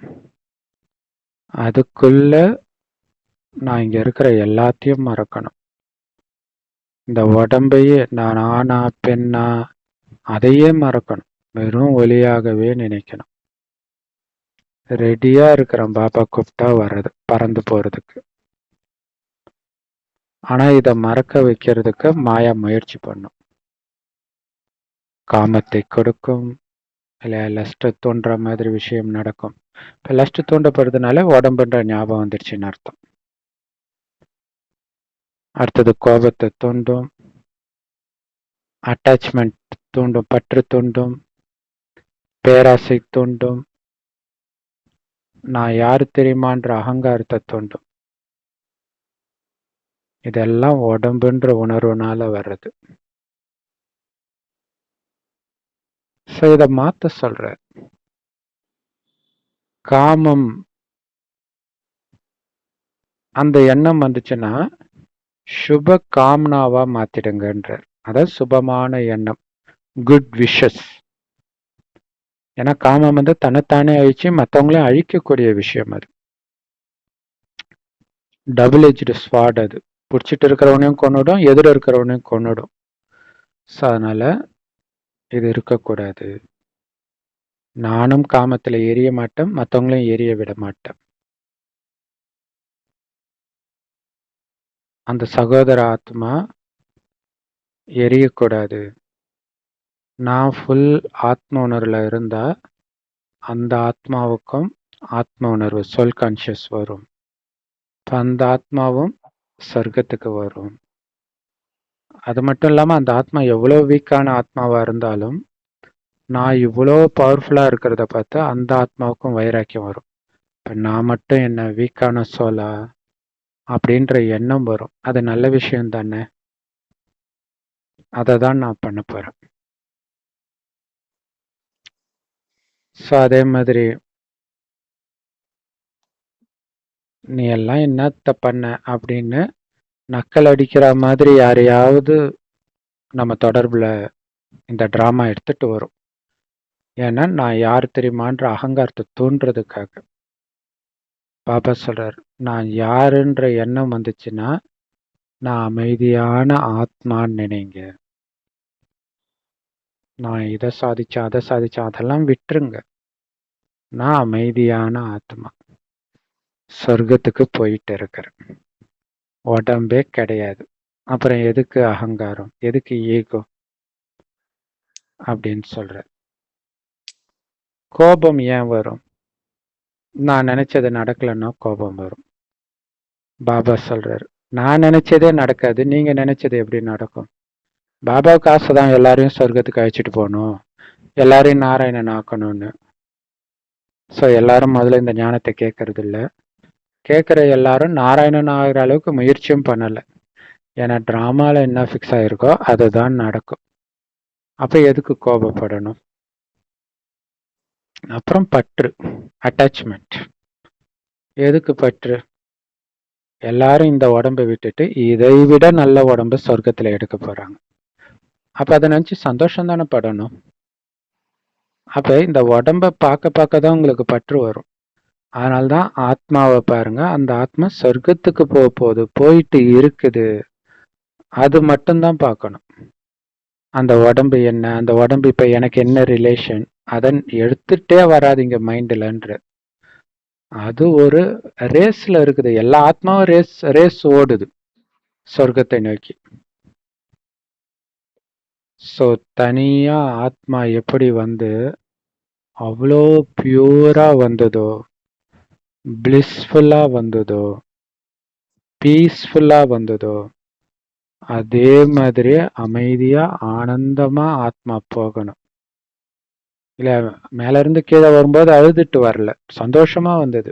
Speaker 1: அதுக்குள்ள நான் இங்க இருக்கிற எல்லாத்தையும் மறக்கணும். இந்த உடம்பையே, நான் ஆனா பெண்ணா அதையே மறக்கணும், வெறும் ஒளியாகவே நினைக்கணும். ரெடியா இருக்கிறேன் பாபா கூப்பிட்டா வர்றது, பறந்து போறதுக்கு. ஆனா இதை மறக்க வைக்கிறதுக்கு மாயா முயற்சி பண்ணும். காமத்தை கொடுக்கும், இல்ல லஸ்ட் தோன்ற மாதிரி விஷயம் நடக்கும். இப்ப லஸ்ட் தூண்டப்படுறதுனால உடம்புன்ற ஞாபகம் வந்துருச்சுன்னு அர்த்தம். அடுத்தது கோபத்தை தூண்டும், அட்டாச்மெண்ட் தூண்டும், பற்று தூண்டும், பேராசை தூண்டும், நான் யாரு தெரியுமான்ற அகங்காரத்தை தூண்டும். இதெல்லாம் உடம்புன்ற உணர்வுனால வர்றது. இதை மாத்த சொல்ற. காமம் அந்த எண்ணம் வந்துச்சுன்னா சுப காம்னாவா மாத்திடுங்கன்ற. அதாவது சுபமான எண்ணம், குட் விஷஸ். ஏன்னா காமம் தன்னைத்தானே அழிச்சு மற்றவங்களையும் அழிக்கக்கூடிய விஷயம். அது டபுள் எஜ்டு ஸ்வாட். அது பிடிச்சிட்டு இருக்கிறவனையும் கொன்னுடும், எதிர இருக்கிறவனையும் கொன்னுடும். அதனால இது இருக்கக்கூடாது. நானும் காமத்துல எரிய மாட்டேன், மற்றவங்களையும் எரிய விட மாட்டேன். அந்த சகோதர ஆத்மா எரியக்கூடாது. நான் ஃபுல் ஆத்ம உணர்வுல இருந்தா அந்த ஆத்மாவுக்கும் ஆத்ம உணர்வு, சொல் கான்சியஸ் வரும். அந்த ஆத்மாவும் சொர்க்கத்துக்கு வரும். அது மட்டும் இல்லாம அந்த ஆத்மா எவ்வளவு வீக்கான ஆத்மாவா இருந்தாலும் நான் இவ்வளோ பவர்ஃபுல்லா இருக்கிறத பார்த்து அந்த ஆத்மாவுக்கும் வைராக்கியம் வரும். இப்ப நான் மட்டும் என்ன வீக்கான சோலா, அப்படின்ற எண்ணம் வரும். அது நல்ல விஷயம் தானே. அதை தான் நான் பண்ண போறேன். ஸோ அதே மாதிரி நீ எல்லாம் என்னத்த பண்ண அப்படின்னு நக்கல் அடிக்கிற மாதிரி யாரையாவது நம்ம தொடர்புல இந்த டிராமா எடுத்துட்டு வரும். ஏன்னா நான் யார் தெரியுமான்ற அகங்காரத்தை தூண்டுறதுக்காக. பாபா சொல்றார், நான் யாருன்ற எண்ணம் வந்துச்சுன்னா நான் அமைதியான ஆத்மான்னு நினைங்க. நான் இதை சாதிச்சேன் அதை சாதிச்சேன் அதெல்லாம் விட்டுருங்க. நான் அமைதியான ஆத்மா, சொர்க்கத்துக்கு போயிட்டு இருக்கிறேன், உடம்பே கிடையாது. அப்புறம் எதுக்கு அகங்காரம், எதுக்கு ஈகோ அப்படின்னு சொல்ற. கோபம் ஏன் வரும்? நான் நினைச்சது நடக்கலன்னா கோபம் வரும். பாபா சொல்றாரு, நான் நினைச்சதே நடக்காது, நீங்க நினைச்சது எப்படி நடக்கும்? பாபாவுக்கு ஆசை தான் எல்லாரையும் சொர்க்கத்துக்கு அழைச்சிட்டு போகணும், எல்லாரையும் நாராயணன் ஆக்கணும்னு. ஸோ எல்லாரும் முதல்ல இந்த ஞானத்தை கேட்கறது இல்லை. கேட்குற எல்லாரும் நாராயணன் ஆகிற அளவுக்கு முயற்சியும் பண்ணலை. ஏன்னா ட்ராமாவில் என்ன ஃபிக்ஸ் ஆகிருக்கோ அதுதான் நடக்கும். அப்போ எதுக்கு கோபப்படணும்? அப்புறம் பற்று, அட்டாச்மெண்ட். எதுக்கு பற்று? எல்லாரும் இந்த உடம்பை விட்டுட்டு இதை விட நல்ல உடம்பு சொர்க்கத்தில் எடுக்க போகிறாங்க. அப்போ அதை நினச்சி சந்தோஷம் தானே படணும். அப்போ இந்த உடம்பை பார்க்க தான் உங்களுக்கு பற்று வரும். அதனால்தான் ஆத்மாவை பாருங்க, அந்த ஆத்மா சொர்க்கத்துக்கு போகுது, போயிட்டு இருக்குது, அது மட்டும்தான் பார்க்கணும். அந்த உடம்பு என்ன, அந்த உடம்பு இப்போ எனக்கு என்ன ரிலேஷன், அதை எடுத்துட்டே வராதிங்க மைண்டில்ன்ற. அது ஒரு ரேஸ்ல இருக்குது. எல்லா ஆத்மாவும் ரேஸ் ஓடுது சொர்க்கத்தை நோக்கி. ஸோ தனியா ஆத்மா எப்படி வந்து அவ்வளோ பியூரா வந்ததோ, பிளிஸ்ஃபுல்லா வந்ததோ, பீஸ்ஃபுல்லா வந்ததோ, அதே மாதிரி அமைதியா ஆனந்தமா ஆத்மா போகணும். இல்ல மேல இருந்து கீழே வரும்போது அழுதுட்டு வரல, சந்தோஷமா வந்தது.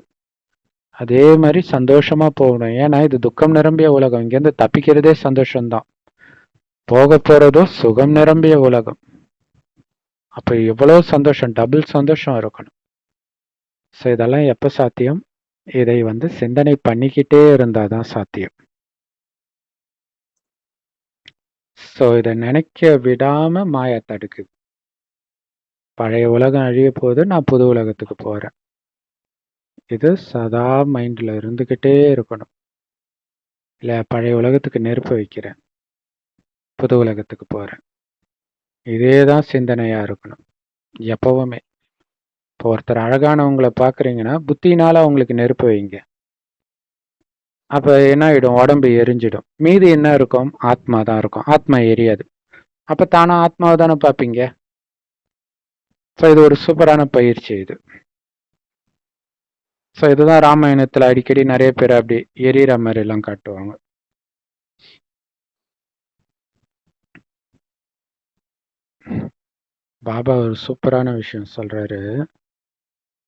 Speaker 1: அதே மாதிரி சந்தோஷமா போகணும். ஏன்னா இது துக்கம் நிரம்பிய உலகம், இங்கேருந்து தப்பிக்கிறதே சந்தோஷம்தான். போக போறதோ சுகம் நிரம்பிய உலகம். அப்ப எவ்வளவு சந்தோஷம், டபுள் சந்தோஷம் இருக்கணும். ஸோ இதெல்லாம் எப்ப சாத்தியம்? இதை வந்து சிந்தனை பண்ணிக்கிட்டே இருந்தாதான் சாத்தியம். ஸோ இதை நினைக்க விடாம மாயா தடுக்குது. பழைய உலகம் அழிய போது, நான் புது உலகத்துக்கு போறேன். இது சதா மைண்ட்ல இருந்துகிட்டே இருக்கணும். இல்ல பழைய உலகத்துக்கு நெருப்பு வைக்கிறேன், புது உலகத்துக்கு போறேன். இதேதான் சிந்தனையா இருக்கணும் எப்பவுமே. இப்போ ஒருத்தர் அழகானவங்களை பாக்குறீங்கன்னா புத்தினால அவங்களுக்கு நெருப்பு வைங்க. அப்ப என்ன ஆயிடும்? உடம்பு எரிஞ்சிடும். மீதி என்ன இருக்கும்? ஆத்மா தான் இருக்கும். ஆத்மா எரியாது. அப்ப தானா ஆத்மாவை தானே பார்ப்பீங்க. ஸோ இது ஒரு சூப்பரான பயிற்சி இது. ஸோ இதுதான் ராமாயணத்துல அடிக்கடி நிறைய பேர் அப்படி எரியிற மாதிரி எல்லாம் காட்டுவாங்க. பாபா ஒரு சூப்பரான விஷயம் சொல்றாரு.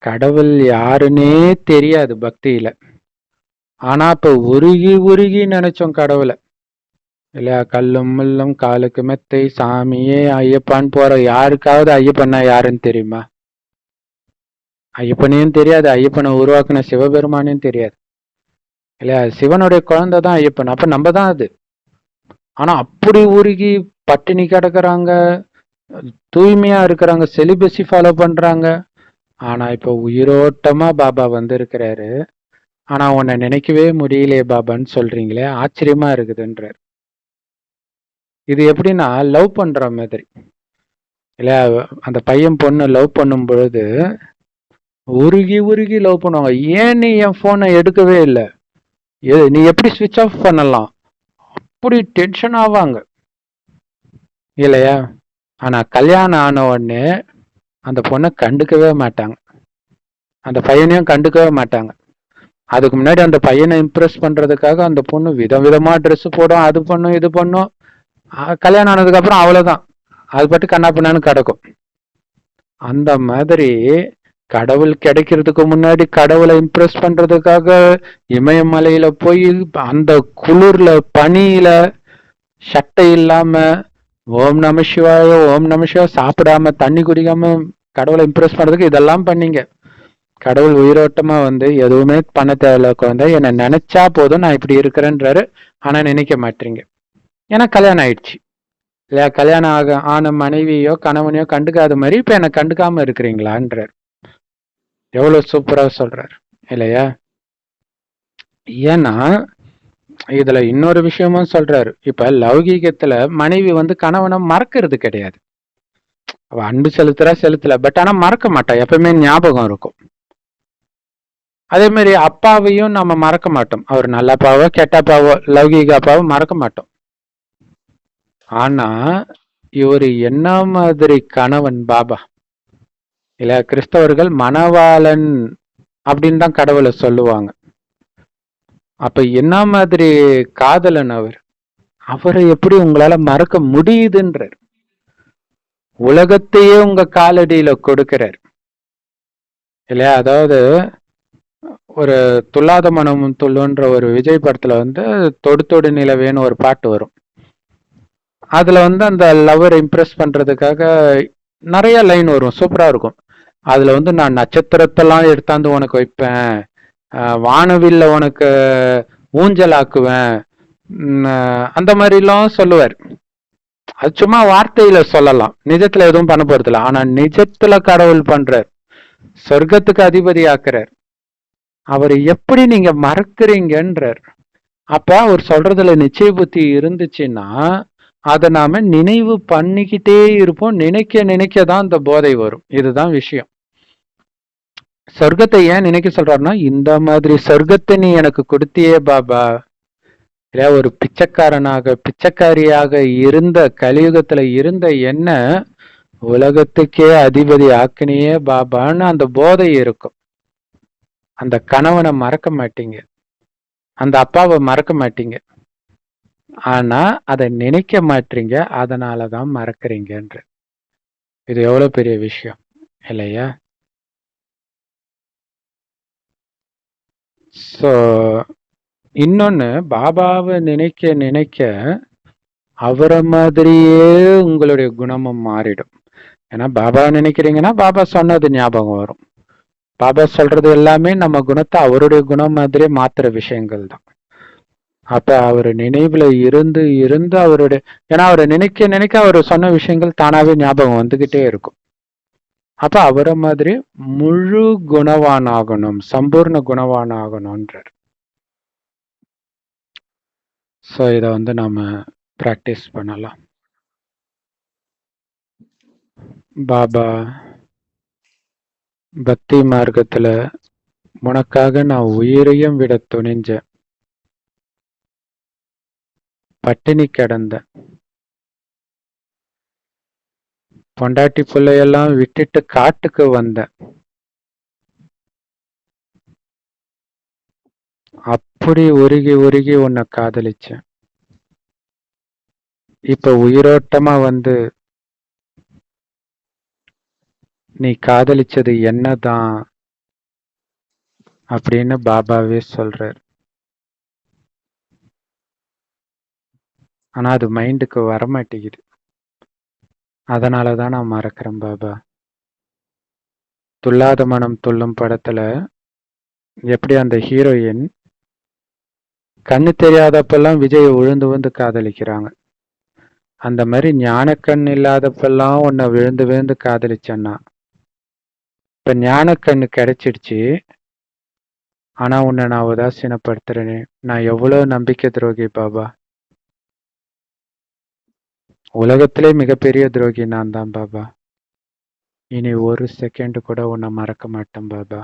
Speaker 1: கடவுள் யாருன்னே தெரியாது பக்தியில. ஆனா இப்ப உருகி உருகி நினைச்சோம் கடவுளை. இல்லையா? கல்லும் முள்ளும் காலுக்கு மெத்தை, சாமியே ஐயப்பான்னு போற யாருக்காவது ஐயப்பன்னா யாருன்னு தெரியுமா? ஐயப்பனையும் தெரியாது, ஐயப்பனை உருவாக்குன சிவபெருமானையும் தெரியாது. இல்லையா? சிவனுடைய குழந்தை தான் ஐயப்பன். அப்ப நம்ம தான் அது. ஆனா அப்படி உருகி பட்டினி கிடக்குறாங்க, தூய்மையா இருக்கிறாங்க, செலிபஸி ஃபாலோ பண்றாங்க. ஆனா இப்ப உயிரோட்டமா பாபா வந்து இருக்கிறாரு. ஆனா உன்னை நினைக்கவே முடியலையே பாபான்னு சொல்றீங்களே, ஆச்சரியமா இருக்குதுன்றார். இது எப்படின்னா லவ் பண்ற மாதிரி. இல்ல அந்த பையன் பொண்ணு லவ் பண்ணும் பொழுது உருகி உருகி லவ் பண்ணுவாங்க. ஏன் நீ என் போனை எடுக்கவே இல்லை, நீ எப்படி சுவிட்ச் ஆஃப் பண்ணலாம், அப்படி டென்ஷன் ஆவாங்க இல்லையா? ஆனா கல்யாணம் ஆன உடனே அந்த பொண்ணை கண்டுக்கவே மாட்டாங்க, அந்த பையனையும் கண்டுக்கவே மாட்டாங்க. அதுக்கு முன்னாடி அந்த பையனை இம்ப்ரெஸ் பண்றதுக்காக அந்த பொண்ணு விதவிதமா ட்ரெஸ் போடும், அது பண்ணும் இது பண்ணும். கல்யாணம் ஆனதுக்கு அப்புறம் அவ்வளவுதான், அது பட்டு கண்ணா பின்னான்னு கிடக்கும். அந்த மாதிரி கடவுள் கிடைக்கிறதுக்கு முன்னாடி கடவுளை இம்ப்ரெஸ் பண்றதுக்காக இமயமலையில போய் அந்த குளிர்ல பனியில சட்டை இல்லாம ஓம் நம சிவாய ஓம் நம சிவா சாப்பிடாம தண்ணி குடிக்காம கடவுளை இம்ப்ரெஸ் பண்றதுக்கு இதெல்லாம் பண்ணீங்க. கடவுள் உயிரோட்டமா வந்து எதுவுமே பண்ண தேவையில்ல, குழந்தை என்னை நினைச்சா போதும் நான் இப்படி இருக்கிறேன்றாரு. ஆனா நினைக்க மாட்டீங்க. ஏன்னா கல்யாணம் ஆயிடுச்சு இல்லையா? கல்யாணம் ஆன மனைவியோ கணவனையோ கண்டுக்காத மாதிரி இப்ப என்னை கண்டுக்காம இருக்கிறீங்களான்றார். எவ்வளவு சூப்பரா சொல்றாரு இல்லையா? ஏன்னா இதுல இன்னொரு விஷயமும் சொல்றாரு. இப்ப லௌகீகத்துல மனைவி வந்து கணவனை மறக்கிறது கிடையாது. அவ அன்பு செலுத்துறா செலுத்தல, பட் ஆனா மறக்க மாட்டா, எப்பவுமே ஞாபகம் இருக்கும். அதே மாதிரி அப்பாவையும் நம்ம மறக்க மாட்டோம். அவர் நல்ல அப்பாவோ கெட்ட அப்பாவோ லௌகீக அப்பாவோ மறக்க மாட்டோம். ஆனா இவரு என்ன மாதிரி கணவன் பாபா இல்ல, கிறிஸ்தவர்கள் மணவாளன் அப்படின்னு தான் கடவுளை சொல்லுவாங்க. அப்ப என்ன மாதிரி காதலன் அவர், அவரை எப்படி உங்களால மறக்க முடியுதுன்றார். உலகத்தையே உங்க காலடியில கொடுக்கிறார் இல்லையா? அதாவது ஒரு துல்லாத மனமும் துள்ளுன்ற ஒரு விஜய் படத்துல வந்து தொடு தொடு நிலவேன்னு ஒரு பாட்டு வரும். அதுல வந்து அந்த லவர் இம்ப்ரெஸ் பண்றதுக்காக நிறைய லைன் வரும், சூப்பரா இருக்கும். அதுல வந்து நான் நட்சத்திரத்தெல்லாம் எடுத்தாந்து உனக்கு வைப்பேன், வானவில்ல உனக்கு ஊஞ்சலாக்குவேன், அந்த மாதிரிலாம் சொல்லுவார். அது சும்மா வார்த்தையில சொல்லலாம், நிஜத்துல எதுவும் பண்ண போறதில்ல. ஆனா நிஜத்துல கடவுள் பண்றார், சொர்க்கத்துக்கு அதிபதி ஆக்குறார். அவரை எப்படி நீங்க மறக்கிறீங்கன்றார். அப்ப அவர் சொல்றதுல நிச்சய புத்தி இருந்துச்சுன்னா அதை நாம நினைவு பண்ணிக்கிட்டே இருப்போம். நினைக்க நினைக்கதான் இந்த போதை வரும். இதுதான் விஷயம். சொர்க்கத்தை ஏன் நினைக்க சொல்றாருன்னா, இந்த மாதிரி சொர்க்கத்தை நீ எனக்கு கொடுத்தியே பாபா, இல்ல ஒரு பிச்சைக்காரியாக இருந்த கலியுகத்துல இருந்த என்ன உலகத்துக்கே அதிபதி ஆக்கினியே பாபான்னு அந்த போதை இருக்கும். அந்த கணவனை மறக்க மாட்டீங்க, அந்த அப்பாவை மறக்க மாட்டீங்க, ஆனா அதை நினைக்க மாட்டீங்க, அதனாலதான் மறக்கிறீங்கன்ற. இது எவ்வளவு பெரிய விஷயம் இல்லையா? சோ இன்னொன்னு, பாபாவை நினைக்க நினைக்க அவரை மாதிரியே உங்களுடைய குணமும் மாறிடும். ஏன்னா பாபா நினைக்கிறீங்கன்னா பாபா சொன்னது ஞாபகம் வரும். பாபா சொல்றது எல்லாமே நம்ம குணத்தை அவருடைய குணம் மாதிரியே மாத்துற விஷயங்கள் தான். அப்ப அவர் நினைவுல இருந்து இருந்து அவருடைய, ஏன்னா அவரை நினைக்க நினைக்க அவர் சொன்ன விஷயங்கள் தானாவே ஞாபகம் வந்துகிட்டே இருக்கும். அப்ப அவரை மாதிரி முழு குணவான் ஆகணும், சம்பூர்ண குணவான் ஆகணும்ன்றார். ஸோ இதை வந்து நாம பிராக்டிஸ் பண்ணலாம். பாபா, பக்தி மார்க்கத்துல உனக்காக நான் உயிரையும் விட துணிஞ்சேன், பட்டினி கிடந்த, பொண்டாட்டி பிள்ளையெல்லாம் விட்டுட்டு காட்டுக்கு வந்தேன், அப்படி உருகி உருகி உன்னை காதலிச்சேன். இப்ப உயிரோட்டமா வந்து நீ காதலிச்சது என்னதான் அப்படின்னு பாபாவே சொல்றார். ஆனா அது மைண்டுக்கு வரமாட்டேங்குது. அதனாலதான் நான் மறக்கிறேன் பாபா. துல்லாத மனம் துள்ளும் படத்துல எப்படி அந்த ஹீரோயின் கண்ணு தெரியாதப்பெல்லாம் விஜய் விழுந்து விழுந்து காதலிக்கிறாங்க, அந்த மாதிரி ஞானக்கண் இல்லாதப்பெல்லாம் உன்னை விழுந்து விழுந்து காதலிச்சேன்னா, இப்ப ஞானக்கண்ணு கிடைச்சிடுச்சு, ஆனா உன்னை நான் உதாசீனப்படுத்துறேனே, நான் எவ்வளவு நம்பிக்கை துரோகி பாபா. உலகத்திலே மிகப்பெரிய துரோகி நான் தான் பாபா. இனி ஒரு செகண்ட் கூட உன்னை மறக்க மாட்டேன் பாபா.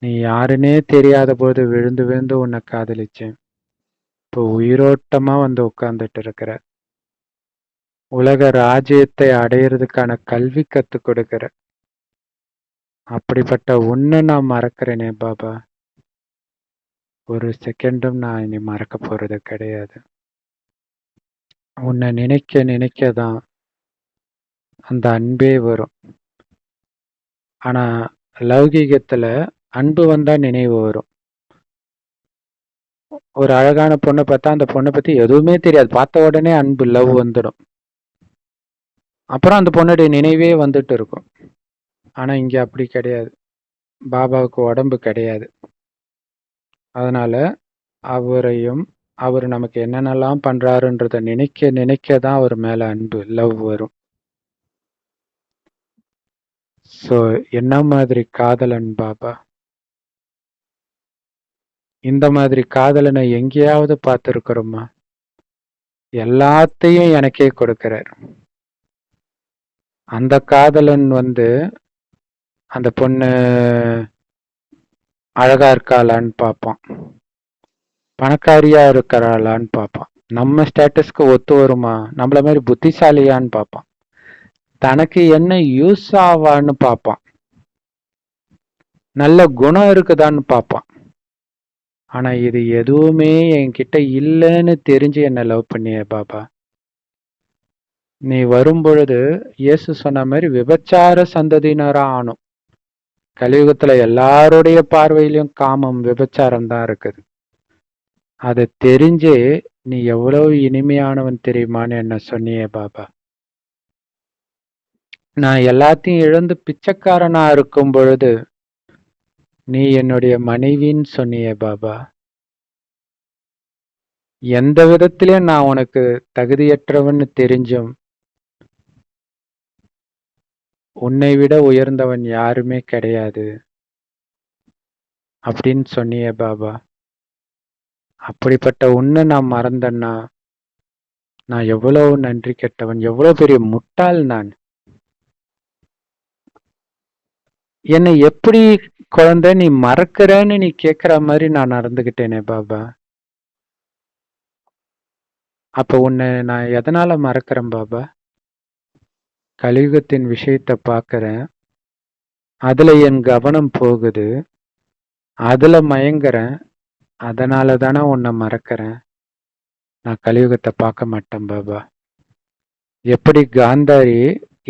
Speaker 1: நீ யாருன்னே தெரியாத போது விழுந்து விழுந்து உன்னை காதலிச்சேன். இப்போ உயிரோட்டமா வந்து உட்கார்ந்துட்டு இருக்கிற, உலக ராஜ்யத்தை அடையிறதுக்கான கல்வி கத்து கொடுக்கிற, அப்படிப்பட்ட உன்னை நான் மறக்கிறேனே பாபா. ஒரு செகண்டும் நான் இனி மறக்க போறது கிடையாது. உன்னை நினைக்க நினைக்கதான் அந்த அன்பே வரும். ஆனா லௌகீகத்துல அன்பு வந்தா நினைவு வரும். ஒரு அழகான பொண்ணை பார்த்தா அந்த பொண்ணை பத்தி எதுவுமே தெரியாது, பார்த்த உடனே அன்பு லவ் வந்துடும். அப்புறம் அந்த பொண்ணுடைய நினைவே வந்துட்டு இருக்கும். ஆனா இங்க அப்படி கிடையாது. பாபாவுக்கு உடம்பு கிடையாது. அதனால அவரையும் அவர் நமக்கு என்னென்னலாம் பண்றாருன்றத நினைக்க நினைக்க தான் அவர் மேல அன்பு லவ் வரும். ஸோ என்ன மாதிரி காதலன் பாபா? இந்த மாதிரி காதலனை எங்கேயாவது பார்த்துருக்கிறோமா? எல்லாத்தையும் எனக்கே கொடுக்கிறார். அந்த காதலன் அந்த பொண்ணு அழகா இருக்காளான்னு பார்ப்பான், பணக்காரியா இருக்கிறாளான்னு பார்ப்பான், நம்ம ஸ்டேட்டஸ்க்கு ஒத்து வருமா, நம்மள மாதிரி புத்திசாலியான்னு பார்ப்பான், தனக்கு என்ன யூஸ் ஆவான்னு பார்ப்பான், நல்ல குணம் இருக்குதான்னு பார்ப்பான். ஆனா இது எதுவுமே என்கிட்ட இல்லைன்னு தெரிஞ்சு என்ன லவ் பண்ணிய பாபா. நீ வரும்பொழுது இயேசு சொன்ன மாதிரி விபச்சார சந்ததியினரா ஆனும். கலியுகத்துல எல்லாருடைய பார்வையிலும் காமம் விபச்சாரம் தான் இருக்குது. அதை தெரிஞ்சே நீ எவ்வளவு இனிமையானவன் தெரியுமான்னு என்ன சொன்னியே பாபா. நான் எல்லாத்தையும் இழந்து பிச்சைக்காரனா இருக்கும் பொழுது நீ என்னுடைய மனைவின்னு சொன்னியே பாபா. எந்த விதத்திலயும் நான் உனக்கு தகுதியற்றவன்னு தெரிஞ்சும் உன்னை விட உயர்ந்தவன் யாருமே கிடையாது அப்படின்னு சொன்னியே பாபா. அப்படிப்பட்ட உன்னை நான் மறந்தேன்னா நான் எவ்வளவு நன்றி கெட்டவன், எவ்வளவு பெரிய முட்டாள் நான். என்னை எப்படி குழந்தை நீ மறக்கிறன்னு நீ கேட்கிற மாதிரி நான் நடந்துகிட்டேனே பாபா. அப்ப உன்னை நான் எதனால மறக்கிறேன் பாபா? கலியுகத்தின் விஷயத்தை பார்க்கறேன், அதுல என் கவனம் போகுது, அதுல மயங்குறேன், அதனால தானே உன்னை மறக்கிறேன். நான் கலியுகத்தை பார்க்க மாட்டேன் பாபா. எப்படி காந்தாரி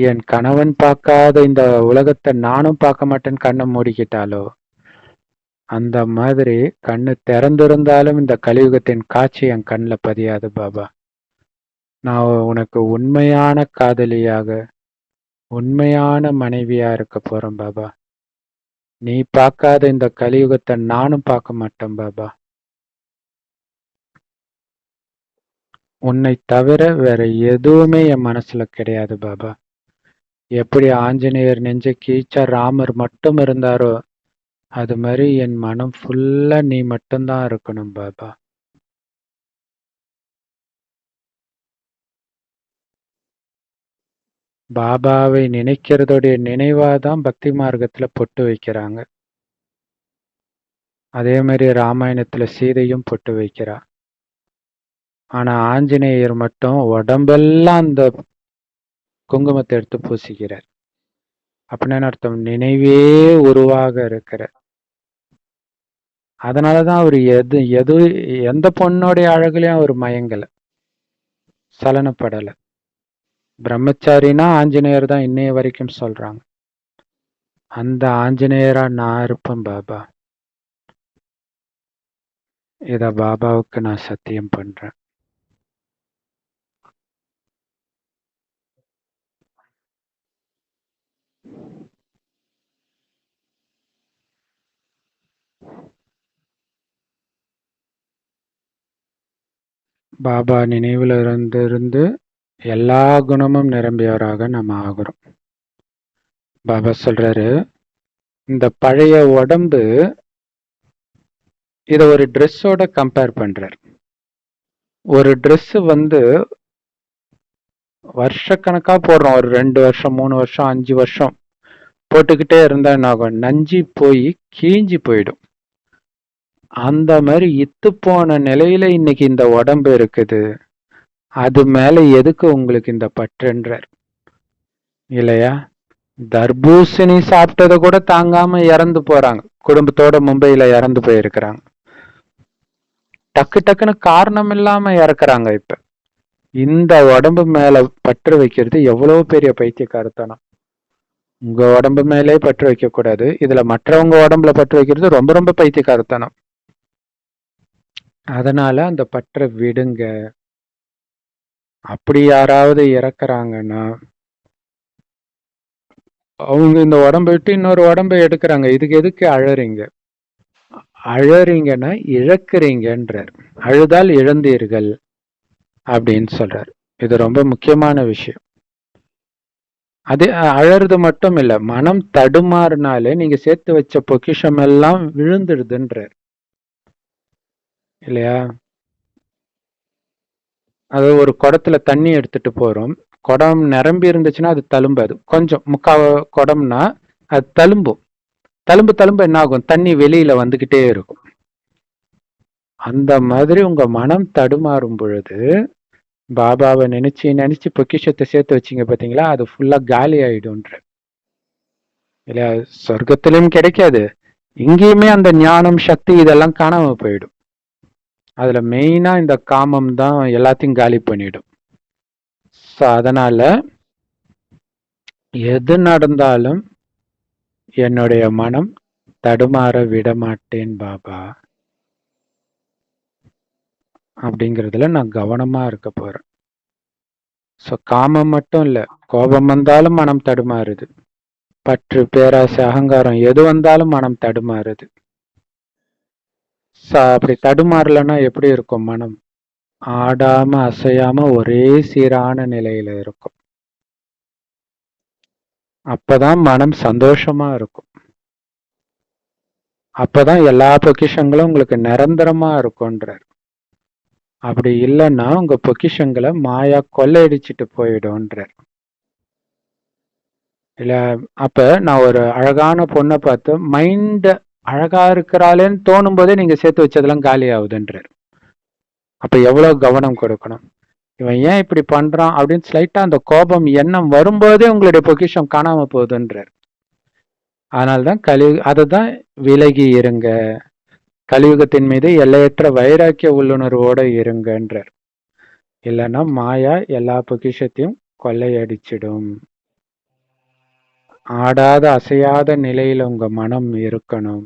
Speaker 1: என் கணவன் பார்க்காத இந்த உலகத்தை நானும் பார்க்க மாட்டேன்னு கண்ணை மூடிக்கிட்டாலோ, அந்த மாதிரி கண்ணு திறந்திருந்தாலும் இந்த கலியுகத்தின் காட்சி என் கண்ணில் பதியாது பாபா. நான் உனக்கு உண்மையான காதலியாக, உண்மையான மனைவியா இருக்க போறேன் பாபா. நீ பார்க்காத இந்த கலியுகத்தை நானும் பார்க்க மாட்டேன் பாபா. உன்னை தவிர வேற எதுவுமே என் மனசுல கிடையாது பாபா. எப்படி ஆஞ்சநேயர் நெஞ்ச கீச்சா ராமர் மட்டும் இருந்தாரோ அது மாதிரி என் மனம் ஃபுல்லா நீ மட்டும்தான் இருக்கணும் பாபா. பாபாவை நினைக்கிறதுடைய நினைவாதான் பக்தி மார்க்கத்துல பொட்டு வைக்கிறாங்க. அதே மாதிரி ராமாயணத்துல சீதையும் பொட்டு வைக்கிறா. ஆனா ஆஞ்சநேயர் மட்டும் உடம்பெல்லாம் அந்த குங்குமத்தை எடுத்து பூசிக்கிறார். அப்படின்னு அர்த்தம் நினைவே உருவாக இருக்கிற. அதனாலதான் அவர் எந்த பொண்ணுடைய அழகுலயும் அவர் மயங்கல, சலனப்படல. பிரம்மச்சாரினா ஆஞ்சநேயர் தான் இன்னைய வரைக்கும் சொல்றாங்க. அந்த ஆஞ்சநேயரா நான் இருப்பேன் பாபா. இத பாபாவுக்கு நான் சத்தியம் பண்றேன். பாபா நினைவுல இருந்து எல்லா குணமும் நிரம்பியவராக நம்ம ஆகிறோம். பாபா சொல்றாரு, இந்த பழைய உடம்பு இத ஒரு ட்ரெஸ்ஸோட கம்பேர் பண்றார். ஒரு ட்ரெஸ் வருஷக்கணக்கா போடுறோம், ஒரு 2 வருஷம் 3 வருஷம் 5 வருஷம் போட்டுக்கிட்டே இருந்தா என்ன ஆகும்? நஞ்சி போய் கீஞ்சி போயிடும். அந்த மாதிரி இத்து போன நிலையில இன்னைக்கு இந்த உடம்பு இருக்குது. அது மேல எதுக்கு உங்களுக்கு இந்த பற்றுன்றார் இல்லையா? தர்பூசணி சாப்பிட்டதை கூட தாங்காம இறந்து போறாங்க, குடும்பத்தோட மும்பையில இறந்து போயிருக்கிறாங்க. டக்கு டக்குன்னு காரணம் இல்லாம இறக்குறாங்க. இப்ப இந்த உடம்பு மேல பற்று வைக்கிறது எவ்வளவு பெரிய பைத்தியக்காரத்தனம். உங்க உடம்பு மேலே பற்று வைக்க கூடாது. இதுல மற்றவங்க உடம்புல பற்று வைக்கிறது ரொம்ப ரொம்ப பைத்தியக்காரத்தனம். அதனால அந்த பற்றை விடுங்க. அப்படி யாராவது இறக்குறாங்கன்னா அவங்க இந்த உடம்பை விட்டு இன்னொரு உடம்பை எடுக்கிறாங்க. இதுக்கு எதுக்கு அழறீங்க? அழறீங்கன்னா இழக்கிறீங்கன்றார். அழுதால் இழந்தீர்கள் அப்படின்னு சொல்றார். இது ரொம்ப முக்கியமான விஷயம். அது அழறது மட்டும் இல்ல, மனம் தடுமாறினாலே நீங்க சேர்த்து வச்ச பொக்கிஷம் எல்லாம் விழுந்துடுதுன்றார் இல்லையா? அது ஒரு குடத்துல தண்ணி எடுத்துட்டு போறோம். குடம் நிரம்பி இருந்துச்சுன்னா அது தழும்பாது. கொஞ்சம் முக்கால் குடம்னா அது தழும்பும். தழும்பு என்ன ஆகும்? தண்ணி வெளியில வந்துகிட்டே இருக்கும். அந்த மாதிரி உங்க மனம் தடுமாறும் பொழுது பாபாவை நினைச்சு பொக்கிஷத்தை சேர்த்து வச்சீங்க பாத்தீங்களா, அது ஃபுல்லா காலி ஆயிடும்ன்ற இல்லையா? சொர்க்கத்திலும் கிடைக்காது, இங்கேயுமே அந்த ஞானம் சக்தி இதெல்லாம் காணாம போயிடும். அதுல மெயினா இந்த காமம் தான் எல்லாத்தையும் காலி பண்ணிடும். ஸோ அதனால எது நடந்தாலும் என்னுடைய மனம் தடுமாற விட மாட்டேன் பாபா அப்படிங்கிறதுல நான் கவனமா இருக்க போறேன். ஸோ காமம் மட்டும் இல்ல, கோபம் வந்தாலும் மனம் தடுமாறுது. பற்று, பேராசை, அகங்காரம் எது வந்தாலும் மனம் தடுமாறுது. அப்படி தடுமாறலன்னா எப்படி இருக்கும் மனம்? ஆடாம அசையாம ஒரே சீரான நிலையில இருக்கும். அப்பதான் மனம் சந்தோஷமா இருக்கும். அப்பதான் எல்லா பொக்கிஷங்களும் உங்களுக்கு நிரந்தரமா இருக்கும்ன்றார். அப்படி இல்லைன்னா உங்க பொக்கிஷங்களை மாயா கொள்ளையடிச்சிட்டு போயிடும்ன்றார். இல்ல, அப்ப நான் ஒரு அழகான பொண்ணை பார்த்து மைண்ட் அழகா இருக்கிறாளேன்னு தோணும் போதே நீங்க சேர்த்து வச்சதெல்லாம் காலி ஆகுதுன்றார். அப்ப எவ்வளவு கவனம் கொடுக்கணும். இவன் ஏன் இப்படி பண்றான் அப்படின்னு ஸ்லைட்டா அந்த கோபம் எண்ணம் வரும்போதே உங்களுடைய பொக்கிஷம் காணாம போகுதுன்றார். அதனால்தான் அதுதான் விலகி இருங்க, கலியுகத்தின் மீது எல்லையற்ற வைராக்கிய உள்ளுணர்வோட இருங்கன்றார். இல்லைன்னா மாயா எல்லா பொக்கிஷத்தையும் கொள்ளையடிச்சிடும். ஆடாத அசையாத நிலையில உங்க மனம் இருக்கணும்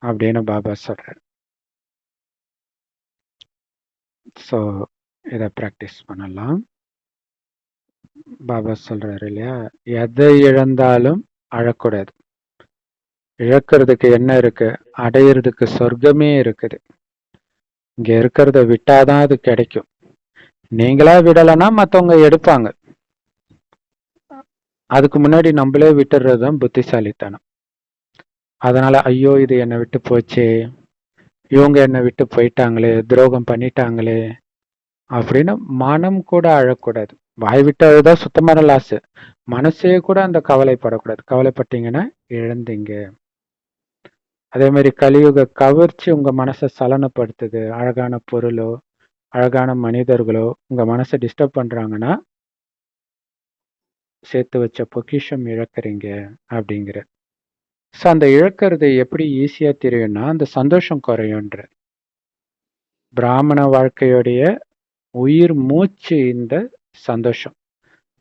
Speaker 1: அப்படின்னு பாபா சொல்றார். ஸோ இதை ப்ராக்டிஸ் பண்ணலாம். பாபா சொல்றாரு இல்லையா, எதை இழந்தாலும் அழக்கூடாது. இழக்கிறதுக்கு என்ன இருக்கு? அடையிறதுக்கு சொர்க்கமே இருக்குது. இங்க இருக்கிறத விட்டாதான் அது கிடைக்கும். நீங்களா விடலைன்னா மற்றவங்க எடுப்பாங்க. அதுக்கு முன்னாடி நம்மளே விட்டுறதுதான் புத்திசாலித்தனம். அதனால ஐயோ இது என்னை விட்டு போச்சே, இவங்க என்னை விட்டு போயிட்டாங்களே, துரோகம் பண்ணிட்டாங்களே அப்படின்னு மனம் கூட அழக்கூடாது. வாய் விட்டு அழுதான் சுத்தமான லாஸ். மனசே கூட அந்த கவலைப்படக்கூடாது. கவலைப்பட்டீங்கன்னா இழந்தீங்க. அதே மாதிரி கலியுக கவர்ச்சி உங்க மனசை சலனப்படுத்துது. அழகான பொருளோ அழகான மனிதர்களோ உங்க மனசை டிஸ்டர்ப் பண்றாங்கன்னா சேர்த்து வச்ச பொக்கிஷம் இழக்கிறீங்க அப்படிங்கிற. ஸோ அந்த இழக்கிறது எப்படி ஈஸியா தெரியும்னா அந்த சந்தோஷம் குறையும்ன்ற. பிராமண வாழ்க்கையுடைய உயிர் மூச்சு இந்த சந்தோஷம்.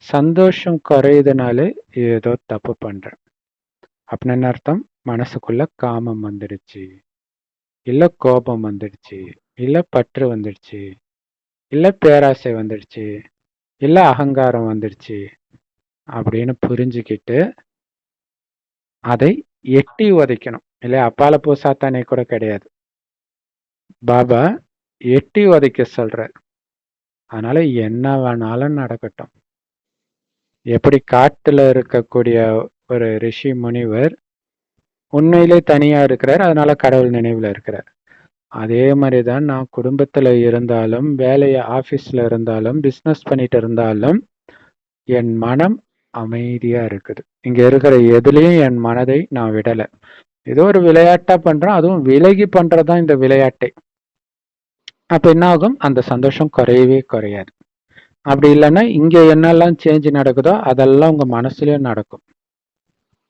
Speaker 1: சந்தோஷம் குறையுதுனாலே ஏதோ தப்பு பண்றேன் அப்படின்னு அர்த்தம். மனசுக்குள்ள காமம் வந்துடுச்சு, இல்ல கோபம் வந்துடுச்சு, இல்ல பற்று வந்துடுச்சு, இல்ல பேராசை வந்துடுச்சு, இல்ல அகங்காரம் வந்துடுச்சு அப்படின்னு புரிஞ்சுக்கிட்டு அதை எட்டி உதைக்கணும். இல்லையா? அப்பால போ சாத்தானே கூட கிடையாது, பாபா எட்டி உதைக்க சொல்ற. அதனால என்ன வேணாலும் நடக்கட்டும். எப்படி காட்டுல இருக்கக்கூடிய ஒரு ரிஷி முனிவர் உண்மையிலே தனியா இருக்கிறார், அதனால கடவுள் நினைவுல இருக்கிறார். அதே மாதிரிதான் நான் குடும்பத்துல இருந்தாலும், ஆபீஸ்ல இருந்தாலும், பிசினஸ் பண்ணிட்டு இருந்தாலும் என் மனம் அமைதியா இருக்குது. இங்க இருக்கிற எதுலயும் என் மனதை நான் விடல. ஏதோ ஒரு விளையாட்டா பண்றோம், அதுவும் விலகி பண்றதுதான் இந்த விளையாட்டை. அப்ப என்ன ஆகும்? அந்த சந்தோஷம் குறையவே குறையாது. அப்படி இல்லைன்னா இங்க என்னெல்லாம் சேஞ்ச் நடக்குதோ அதெல்லாம் உங்க மனசுலயும் நடக்கும்.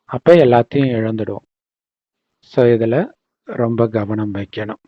Speaker 1: அப்ப எல்லாத்தையும் இழந்துடுவோம். ஸோ இதுல ரொம்ப கவனம் வைக்கணும்.